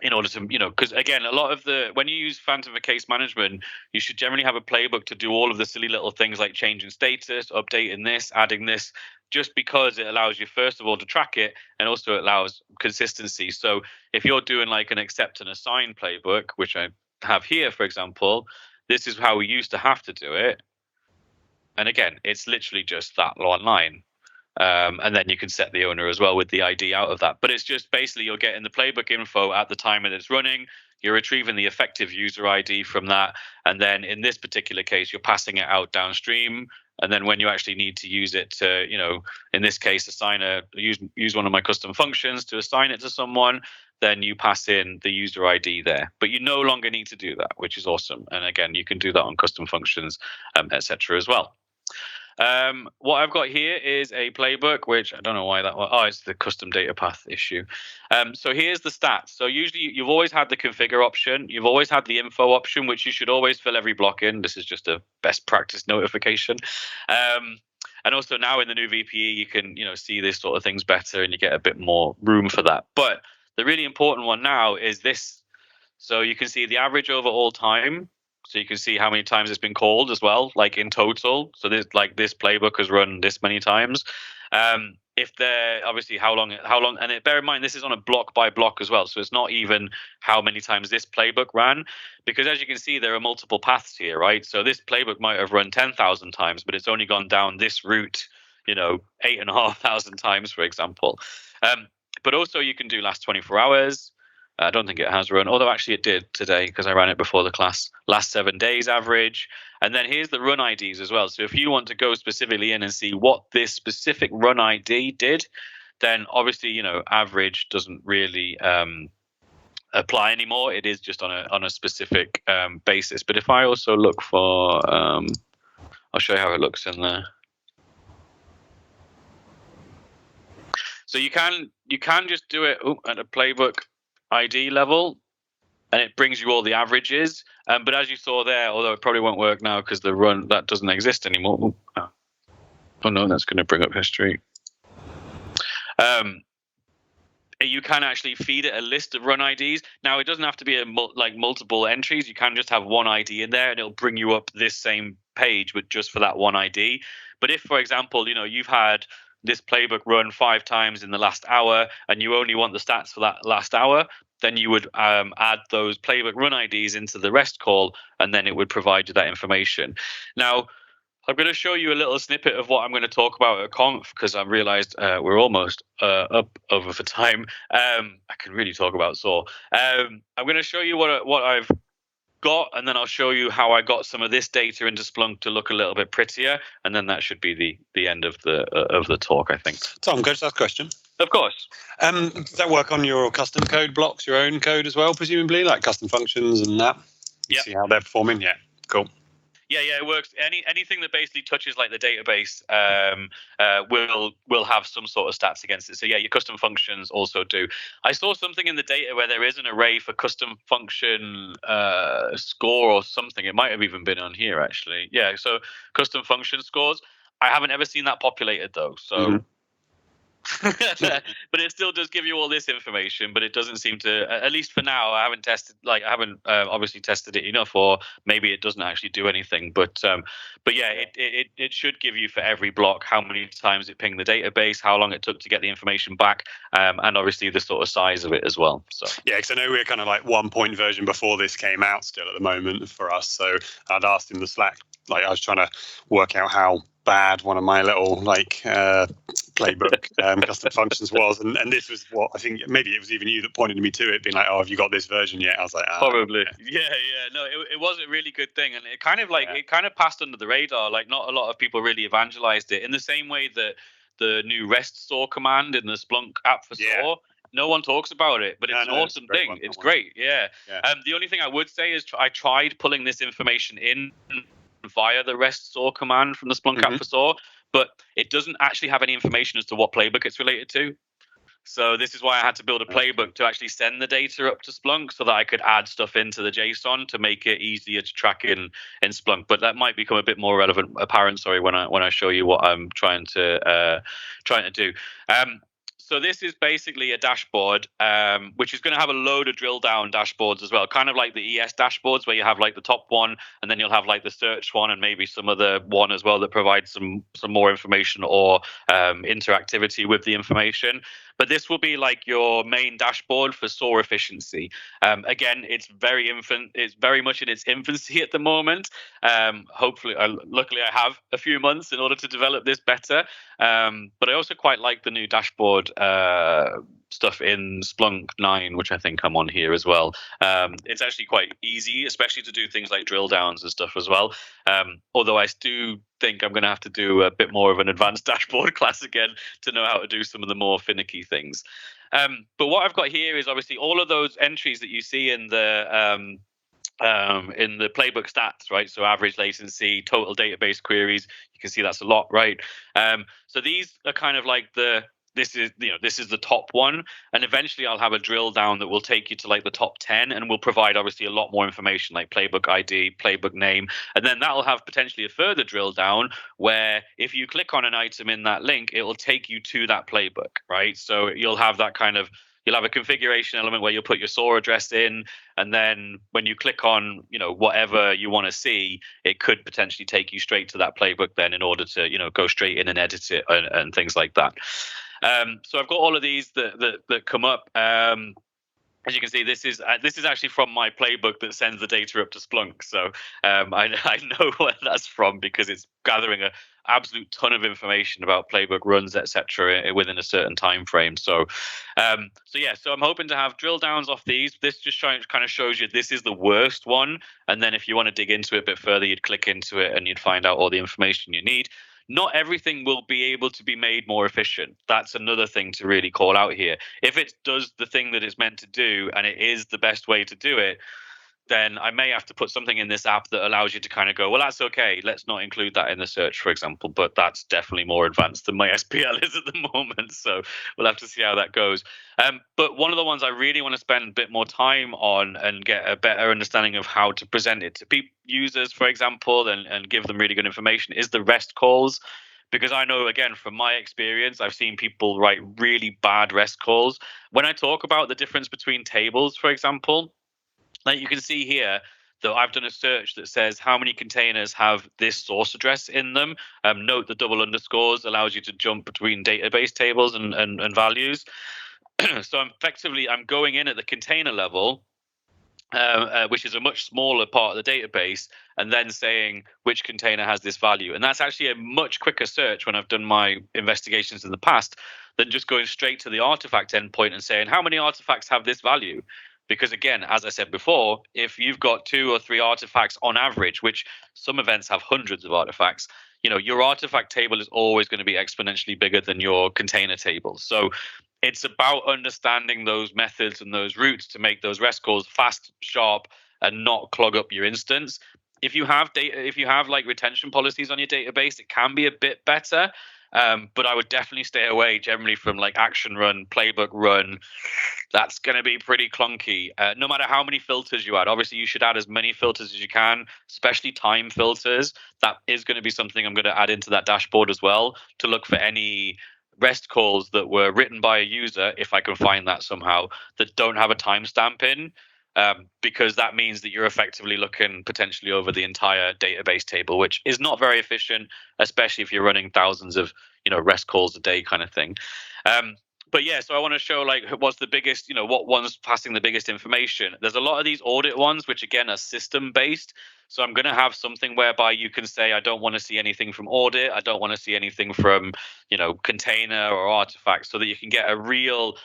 In order to, because again, a lot of when you use Phantom for case management, you should generally have a playbook to do all of the silly little things like changing status, updating this, adding this, just because it allows you, first of all, to track it, and also it allows consistency. So if you're doing like an accept and assign playbook, which I have here, for example, this is how we used to have to do it. And again, it's literally just that one line. And then you can set the owner as well with the ID out of that. But it's just basically you're getting the playbook info at the time that it's running. You're retrieving the effective user ID from that. And then in this particular case, you're passing it out downstream. And then when you actually need to use it to, in this case, use one of my custom functions to assign it to someone, then you pass in the user ID there. But you no longer need to do that, which is awesome. And again, you can do that on custom functions, etc. as well. What I've got here is a playbook, which I don't know why that was. Oh, it's the custom data path issue. So here's the stats. So usually you've always had the configure option. You've always had the info option, which you should always fill every block in. This is just a best practice notification. And also now in the new VPE, you can, see this sort of things better and you get a bit more room for that. But the really important one now is this. So you can see the average over all time. So you can see how many times it's been called as well, like in total. So this playbook has run this many times. If they're obviously how long, and bear in mind this is on a block by block as well. So it's not even how many times this playbook ran, because as you can see there are multiple paths here, right? So this playbook might have run 10,000 times, but it's only gone down this route, 8,500 times, for example. But also you can do last 24 hours. I don't think it has run, although actually it did today because I ran it before the class. Last 7 days average. And then here's the run IDs as well. So if you want to go specifically in and see what this specific run ID did, then obviously, average doesn't really apply anymore. It is just on a specific basis. But if I also look for, I'll show you how it looks in there. So you can just do it at a playbook ID level, and it brings you all the averages. But as you saw there, although it probably won't work now because the run that doesn't exist anymore. Oh no, that's going to bring up history. You can actually feed it a list of run IDs. Now it doesn't have to be multiple entries. You can just have one ID in there, and it'll bring you up this same page, but just for that one ID. But if, for example, you've had this playbook run 5 times in the last hour and you only want the stats for that last hour, then you would add those playbook run IDs into the REST call, and then it would provide you that information. Now, I'm going to show you a little snippet of what I'm going to talk about at Conf, because I've realized we're almost up over for time. I can really talk about SOAR. I'm going to show you what I've got, and then I'll show you how I got some of this data into Splunk to look a little bit prettier, and then that should be the end of the talk, I think. Tom, can I just ask a question? Of course. Does that work on your custom code blocks, your own code as well, presumably, like custom functions and that? Yeah. See how they're performing? Yeah, cool. Yeah, it works. Anything that basically touches like the database will have some sort of stats against it. So yeah, your custom functions also do. I saw something in the data where there is an array for custom function score or something. It might have even been on here actually. Yeah, so custom function scores. I haven't ever seen that populated though. So but it still does give you all this information, but it doesn't seem to, at least for now, I haven't obviously tested it enough, or maybe it doesn't actually do anything, but yeah, it should give you for every block how many times it pinged the database, how long it took to get the information back, and obviously the sort of size of it as well. So yeah, because I know we're kind of like 1 version before this came out still at the moment for us, so I'd asked him the Slack, like I was trying to work out how bad one of my little like playbook custom functions was, and this was what I think maybe it was even you that pointed me to it, being like, oh, have you got this version yet? I was like, probably. Yeah. No, it was a really good thing, and it kind of like it kind of passed under the radar. Like not a lot of people really evangelized it in the same way that the new REST SOAR command in the Splunk app for SOAR. No one talks about it, but it's an awesome thing. It's great. Yeah. The only thing I would say is I tried pulling this information in via the REST SOAR command from the Splunk app for SOAR, but it doesn't actually have any information as to what playbook it's related to. So this is why I had to build a playbook to actually send the data up to Splunk so that I could add stuff into the JSON to make it easier to track in Splunk. But that might become a bit more apparent, when I show you what I'm trying to do. So this is basically a dashboard, which is going to have a load of drill down dashboards as well, kind of like the ES dashboards where you have like the top one, and then you'll have like the search one, and maybe some other one as well that provides some more information or interactivity with the information. But this will be like your main dashboard for SOAR efficiency. Again, it's very much in its infancy at the moment. Luckily, I have a few months in order to develop this better. But I also quite like the new dashboard stuff in Splunk 9, which I think I'm on here as well. It's actually quite easy, especially to do things like drill downs and stuff as well. Although I do think I'm going to have to do a bit more of an advanced dashboard class again to know how to do some of the more finicky things. But what I've got here is obviously all of those entries that you see in the playbook stats, right? So average latency, total database queries, you can see that's a lot, right? So these are kind of like this is the top one, and eventually I'll have a drill down that will take you to like the top 10 and will provide obviously a lot more information like playbook ID, playbook name, and then that will have potentially a further drill down where if you click on an item in that link, it will take you to that playbook, right? So you'll have a configuration element where you'll put your SOAR address in, and then when you click on, whatever you want to see, it could potentially take you straight to that playbook then in order to, go straight in and edit it and things like that. So I've got all of these that come up. As you can see, this is actually from my playbook that sends the data up to Splunk. So I know where that's from because it's gathering an absolute ton of information about playbook runs, etc., within a certain time frame. So I'm hoping to have drill downs off these. This just kind of shows you this is the worst one, and then if you want to dig into it a bit further, you'd click into it and you'd find out all the information you need. Not everything will be able to be made more efficient. That's another thing to really call out here. If it does the thing that it's meant to do and it is the best way to do it, then I may have to put something in this app that allows you to kind of go, well, that's okay. Let's not include that in the search, for example. But that's definitely more advanced than my SPL is at the moment. So we'll have to see how that goes. But one of the ones I really want to spend a bit more time on and get a better understanding of how to present it to users, for example, and give them really good information is the REST calls. Because I know, again, from my experience, I've seen people write really bad REST calls. When I talk about the difference between tables, for example, like you can see here that I've done a search that says how many containers have this source address in them. Note the double underscores allows you to jump between database tables and values. So I'm going in at the container level, which is a much smaller part of the database, and then saying which container has this value. And that's actually a much quicker search when I've done my investigations in the past than just going straight to the artifact endpoint and saying how many artifacts have this value. Because again, as I said before, if you've got 2 or 3 artifacts on average, which some events have hundreds of artifacts, your artifact table is always going to be exponentially bigger than your container table. So it's about understanding those methods and those routes to make those REST calls fast, sharp, and not clog up your instance. if you have like retention policies on your database, it can be a bit better. But I would definitely stay away generally from like action run, playbook run. That's going to be pretty clunky. No matter how many filters you add, obviously you should add as many filters as you can, especially time filters. That is going to be something I'm going to add into that dashboard as well, to look for any REST calls that were written by a user, if I can find that somehow, that don't have a timestamp in. Because that means that you're effectively looking potentially over the entire database table, which is not very efficient, especially if you're running thousands of REST calls a day kind of thing. But yeah, so I want to show like what's the biggest, what one's passing the biggest information. There's a lot of these audit ones, which again are system based. So I'm going to have something whereby you can say, I don't want to see anything from audit. I don't want to see anything from, container or artifacts, so that you can get a real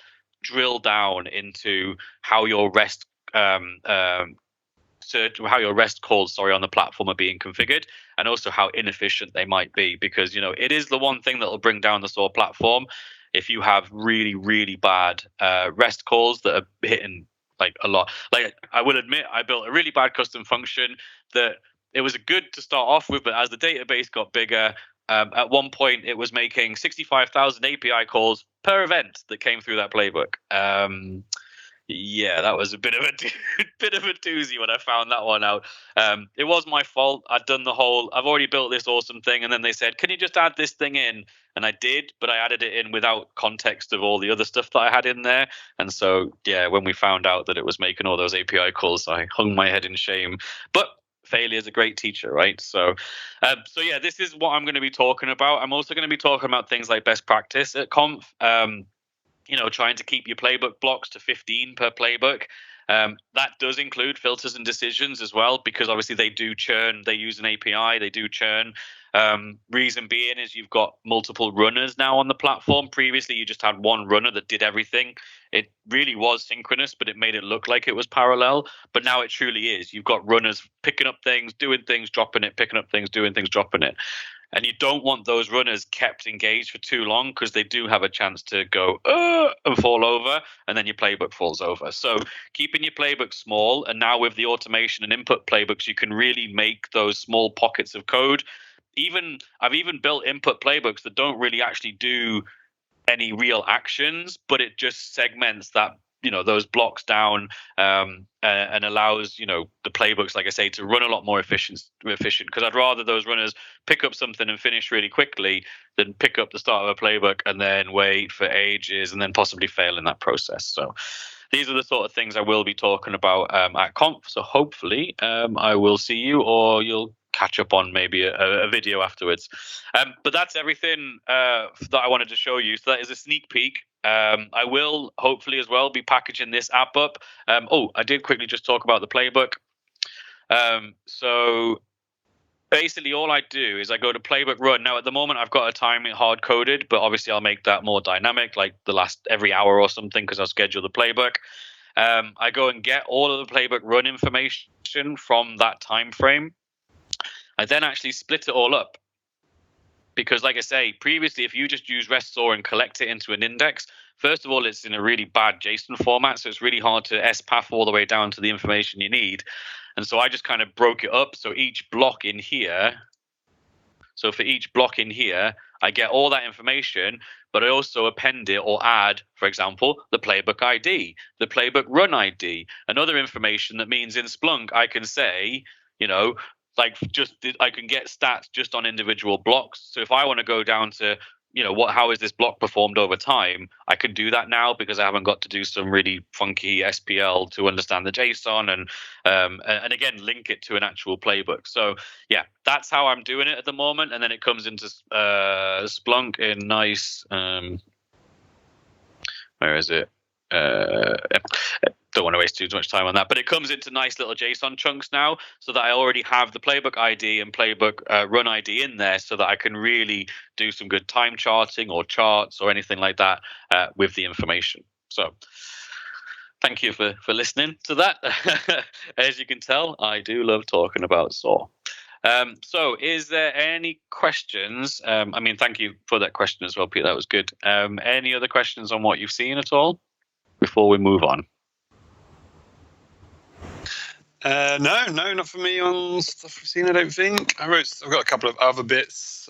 drill down into how your REST how your REST calls, on the platform are being configured, and also how inefficient they might be, because it is the one thing that will bring down the SOAR platform. If you have really, really bad REST calls that are hitting like a lot, like I will admit, I built a really bad custom function that it was good to start off with, but as the database got bigger, at one point it was making 65,000 API calls per event that came through that playbook. Yeah, that was a bit of a doozy when I found that one out. It was my fault. I've already built this awesome thing, and then they said, can you just add this thing in? And I did, but I added it in without context of all the other stuff that I had in there. And so, yeah, when we found out that it was making all those API calls, I hung my head in shame. But failure is a great teacher, right? So yeah, this is what I'm going to be talking about. I'm also going to be talking about things like best practice at Conf. Trying to keep your playbook blocks to 15 per playbook. That does include filters and decisions as well, because obviously they do churn. They use an API, they do churn. Reason being is you've got multiple runners now on the platform. Previously, you just had one runner that did everything. It really was synchronous, but it made it look like it was parallel. But now it truly is. You've got runners picking up things, doing things, dropping it, picking up things, doing things, dropping it. And you don't want those runners kept engaged for too long, because they do have a chance to go and fall over, and then your playbook falls over. So keeping your playbook small, and now with the automation and input playbooks, you can really make those small pockets of code. I've even built input playbooks that don't really actually do any real actions, but it just segments that those blocks down, and allows the playbooks, like I say, to run a lot more efficient, because I'd rather those runners pick up something and finish really quickly than pick up the start of a playbook and then wait for ages and then possibly fail in that process. So these are the sort of things I will be talking about at Conf. So hopefully I will see you, or you'll catch up on maybe a video afterwards. But that's everything that I wanted to show you. So that is a sneak peek. I will hopefully as well be packaging this app up. I did quickly just talk about the playbook. So basically all I do is I go to playbook run. Now at the moment I've got a timing hard coded, but obviously I'll make that more dynamic, like every hour or something, because I'll schedule the playbook. I go and get all of the playbook run information from that time frame. I then actually split it all up, because like I say, previously, if you just use REST SOAR and collect it into an index, first of all, it's in a really bad JSON format. So it's really hard to SPath all the way down to the information you need. And so I just kind of broke it up. So for each block in here, I get all that information, but I also append it or add, for example, the playbook ID, the playbook run ID, and other information that means in Splunk, I can say, I can get stats just on individual blocks. So if I want to go down to, how is this block performed over time, I can do that now, because I haven't got to do some really funky SPL to understand the JSON and again, link it to an actual playbook. So yeah, that's how I'm doing it at the moment. And then it comes into Splunk in nice, where is it? Don't want to waste too much time on that, but it comes into nice little JSON chunks now, so that I already have the playbook ID and playbook run ID in there, so that I can really do some good time charting or charts or anything like that with the information. So thank you for listening to that. As you can tell, I do love talking about SOAR. So is there any questions? Thank you for that question as well, Pete. That was good. Any other questions on what you've seen at all before we move on? No, not for me on stuff we've seen. I don't think I've got a couple of other bits.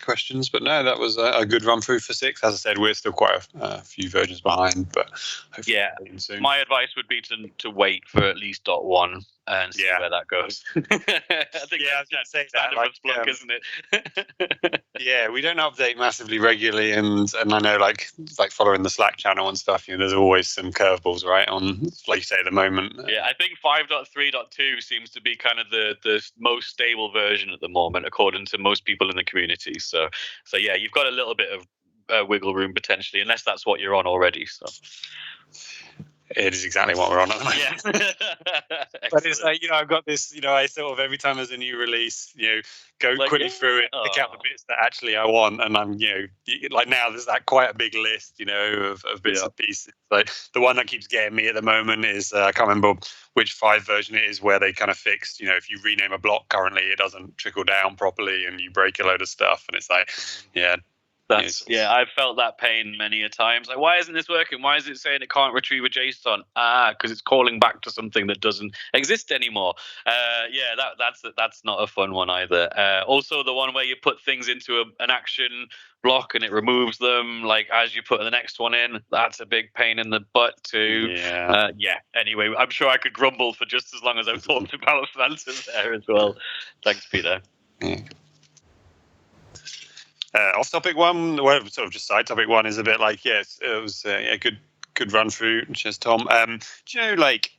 Questions, but no, that was a good run through for 6. As I said, we're still quite a few versions behind, but hopefully soon. My advice would be to wait for at least .1 and see where that goes. I think that's standard for Splunk, isn't it? Yeah, we don't update massively regularly, and I know like following the Slack channel and stuff, there's always some curveballs, right? On, like you say, at the moment. Yeah, I think 5.3.2 seems to be kind of the most stable version at the moment, according to most people in the community. So yeah, you've got a little bit of wiggle room potentially, unless that's what you're on already. So it is exactly what we're on at the moment. Yeah. But it's like, I've got this, I sort of every time there's a new release, go quickly through it, pick out the bits that actually I want, and I'm, like now there's that quite a big list, of bits and pieces. Like the one that keeps getting me at the moment is I can't remember which 5 version it is, where they kind of fixed, if you rename a block currently, it doesn't trickle down properly, and you break a load of stuff, and it's like, I've felt that pain many a times. Like, why isn't this working? Why is it saying it can't retrieve a JSON? Because it's calling back to something that doesn't exist anymore. That's not a fun one either. Also, the one where you put things into an action block and it removes them, like as you put the next one in, that's a big pain in the butt too. Anyway, I'm sure I could grumble for just as long as I've talked about Phantom there as well. Thanks, Peter. Off topic one, well, sort of just side topic one is a bit like, it was a good run through. Cheers, Tom. Do you know, like,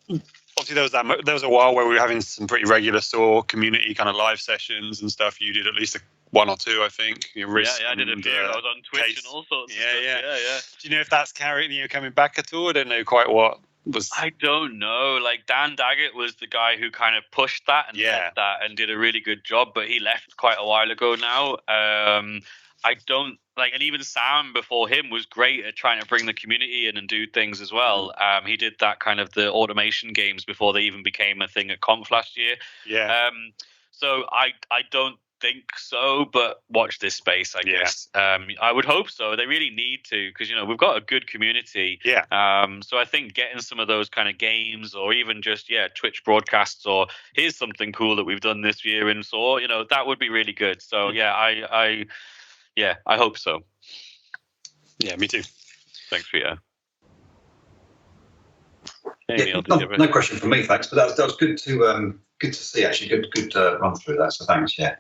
obviously there was a while where we were having some pretty regular SOAR community kind of live sessions and stuff. You did at least 1 or 2, I think. I did a few. I was on Twitch and all sorts of stuff. Yeah. Do you know if that's coming back at all? I don't know quite what was. I don't know. Like, Dan Daggett was the guy who kind of pushed that and led that and did a really good job, but he left quite a while ago now. I don't like, and even Sam before him was great at trying to bring the community in and do things as well. He did that kind of the automation games before they even became a thing at Conf last year. So I don't think so, but watch this space, I guess. I would hope so. They really need to, because we've got a good community. So I think getting some of those kind of games, or even just Twitch broadcasts, or here's something cool that we've done this year in SOAR, that would be really good. So I hope so. Yeah, me too. Thanks, Peter. No question from me, thanks. But that was good to see, actually. Good run through that. So thanks. Yeah.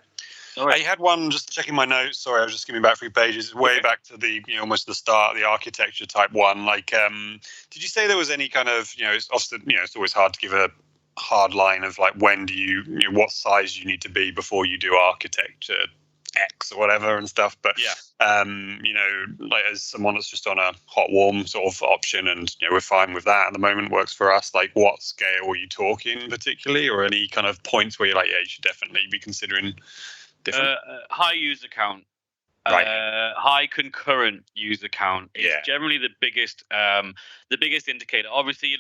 I had one, just checking my notes. Sorry, I was just skimming back 3 pages. Way back to the almost the start, the architecture type one. Like, did you say there was any kind of it's often it's always hard to give a hard line of like when do you what size you need to be before you do architecture X or whatever and stuff, but like as someone that's just on a hot warm sort of option, and we're fine with that at the moment, works for us. Like, what scale are you talking particularly, or any kind of points where you're like, you should definitely be considering different? High user count, high concurrent user count is generally the biggest indicator. Obviously,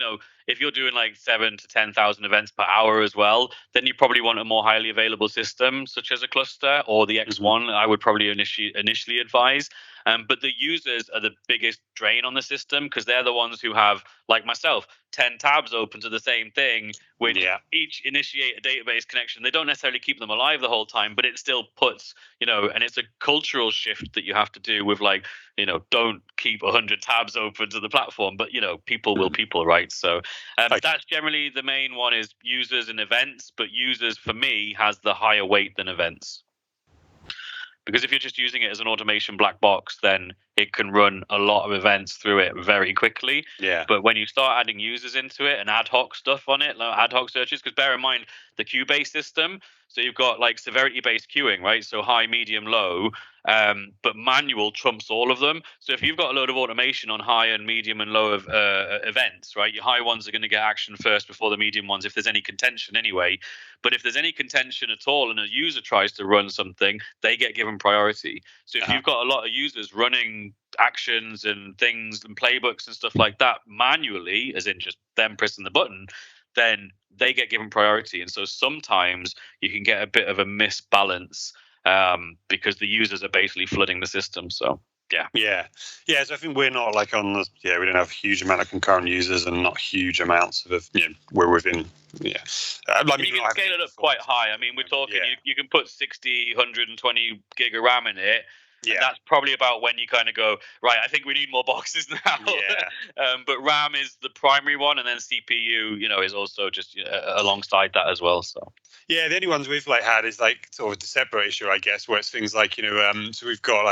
if you're doing like 7,000 to 10,000 events per hour as well, then you probably want a more highly available system, such as a cluster or the X1. I would probably initially advise. But the users are the biggest drain on the system, because they're the ones who have, like myself, 10 tabs open to the same thing, which each initiate a database connection. They don't necessarily keep them alive the whole time, but it still puts, and it's a cultural shift that you have to do with, like, don't keep 100 tabs open to the platform, but, people will people, right? So that's generally the main one, is users and events, but users for me has the higher weight than events. Because if you're just using it as an automation black box, then it can run a lot of events through it very quickly. But when you start adding users into it and ad hoc stuff on it, like ad hoc searches, because bear in mind the queue-based system, so you've got like severity-based queuing, right? So high, medium, low, but manual trumps all of them. So if you've got a load of automation on high and medium and low of events, right, your high ones are going to get action first before the medium ones, if there's any contention anyway. But if there's any contention at all and a user tries to run something, they get given priority. So if you've got a lot of users running actions and things and playbooks and stuff like that manually, as in just them pressing the button, then they get given priority. And so sometimes you can get a bit of a misbalance because the users are basically flooding the system. So Yeah. So I think we're not like on the, we don't have a huge amount of concurrent users and not huge amounts of, we're within, you can scale it up quite high. I mean, we're talking, you can put 60, 120 gig of RAM in it. And that's probably about when you kind of go, right, I think we need more boxes now. But RAM is the primary one, and then CPU, is also just alongside that as well. So the only ones we've had is sort of the separate issue, I guess, where it's things like, so we've got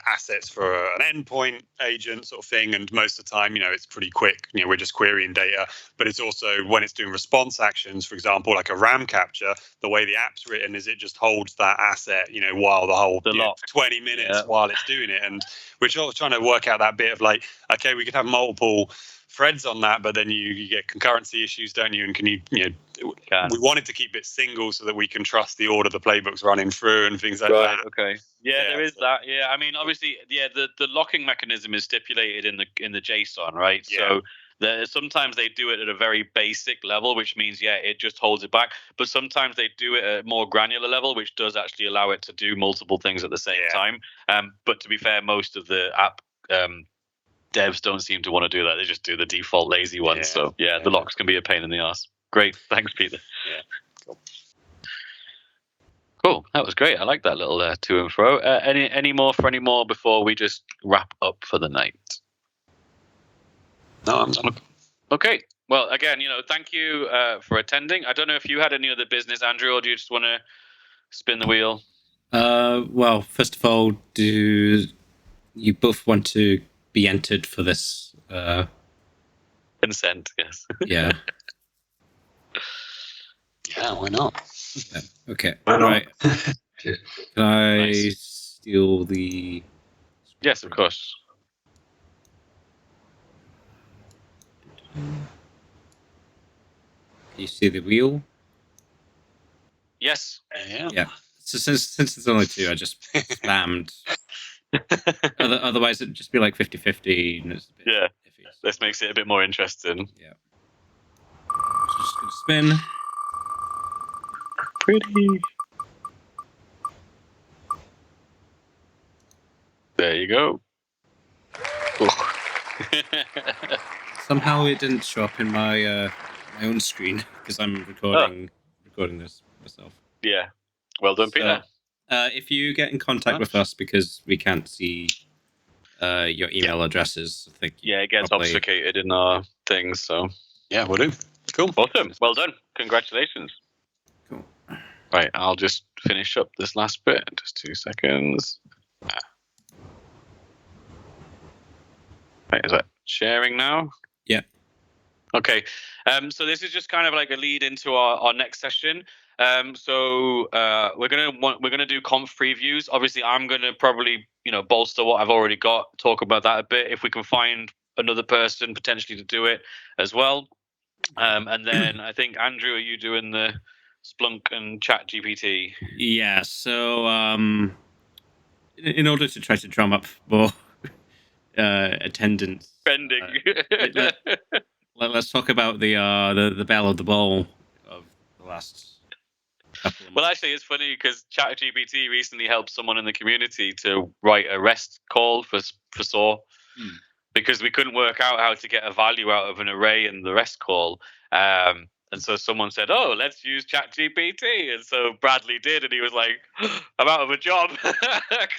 assets for an endpoint agent sort of thing, and most of the time, it's pretty quick. We're just querying data, but it's also when it's doing response actions, for example, like a RAM capture, the way the app's written is it just holds that asset, while the whole 20 minutes while it's doing it. And we're trying to work out that bit of okay, we could have multiple threads on that, but then you get concurrency issues, don't you? And we wanted to keep it single so that we can trust the order the playbook's running through and things like that. Okay. There is that. Yeah, I mean, obviously, the locking mechanism is stipulated in the JSON, right? So sometimes they do it at a very basic level, which means it just holds it back. But sometimes they do it at a more granular level, which does actually allow it to do multiple things at the same time. But to be fair, most of the app devs don't seem to want to do that. They just do the default lazy one. So the locks can be a pain in the ass. Great, thanks, Peter. Cool. That was great. I like that little to and fro. Any more before we just wrap up for the night? No, I'm done. Okay. Well, again, thank you for attending. I don't know if you had any other business, Andrew, or do you just want to spin the wheel? Well, first of all, do you both want to be entered for this? Consent, yes. Yeah. Yeah, why not? Yeah. Okay. Why not? Right. Can I steal the... Yes, of course. Can you see the wheel? Yes. Yeah. So since it's only two, I just spammed. Otherwise, it'd just be 50-50. And it's a bit iffy, so. This makes it a bit more interesting. Yeah. So just gonna spin. Pretty. There you go. Somehow it didn't show up in my my own screen because I'm recording this myself. Yeah. Well done, Peter. If you get in contact with us because we can't see your email addresses, I think it gets obfuscated in our things. So we'll do. Cool. Awesome. Well done. Congratulations. Cool. Right, I'll just finish up this last bit. Just 2 seconds. Right, is that sharing now? Yeah. Okay. So this is just kind of like a lead into our next session. So we're gonna do conf previews. Obviously, I'm gonna probably bolster what I've already got. Talk about that a bit. If we can find another person potentially to do it as well. And then I think Andrew, are you doing the Splunk and Chat GPT? Yeah. So in order to try to drum up more attendance, spending. Let's talk about the bell of the ball of the last couple of months. Well, actually, it's funny because ChatGPT recently helped someone in the community to write a REST call for SOAR because we couldn't work out how to get a value out of an array in the REST call. And so someone said, "Oh, let's use ChatGPT." And so Bradley did, and he was like, "I'm out of a job because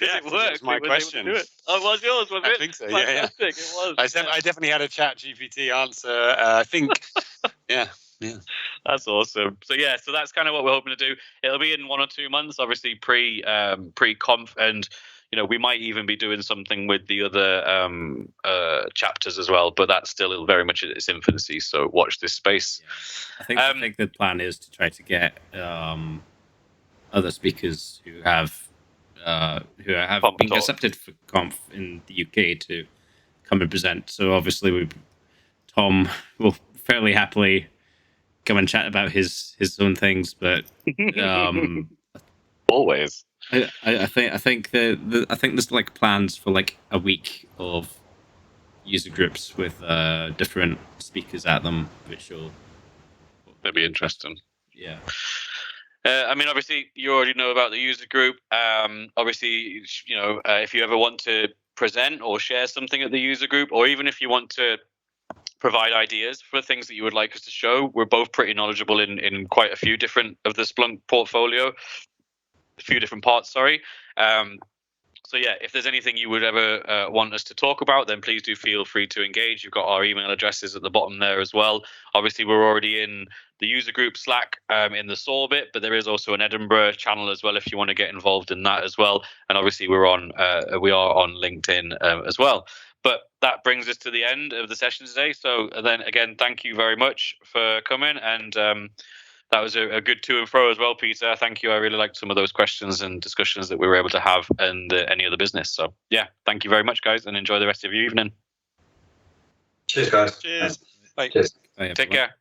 it worked." That was my question. Oh, it was yours, was it? I think so. Fantastic. It was. I definitely had a ChatGPT answer. I think. Yeah. That's awesome. So that's kind of what we're hoping to do. It'll be in 1 or 2 months, obviously pre-conf, and we might even be doing something with the other chapters as well. But that's still very much in its infancy. So watch this space. Yeah. I think the plan is to try to get other speakers who have been accepted for conf in the UK to come and present. So obviously Tom will fairly happily come and chat about his own things, but always. I think there's plans for a week of user groups with different speakers at them, which will be interesting. Yeah. I mean, obviously, you already know about the user group. Obviously, if you ever want to present or share something at the user group, or even if you want to provide ideas for things that you would like us to show, we're both pretty knowledgeable in quite a few different of the Splunk portfolio, a few different parts, sorry. So yeah, if there's anything you would ever want us to talk about, then please do feel free to engage. You've got our email addresses at the bottom there as well. Obviously, we're already in the user group Slack in the SOAR bit, but there is also an Edinburgh channel as well if you want to get involved in that as well. And obviously, we are on LinkedIn as well. But that brings us to the end of the session today. So then again, thank you very much for coming, and that was a good to and fro as well, Peter. Thank you. I really liked some of those questions and discussions that we were able to have and any other business. So yeah, thank you very much, guys, and enjoy the rest of your evening. Cheers, guys. Cheers. Bye. Cheers. Bye, Take everyone. care.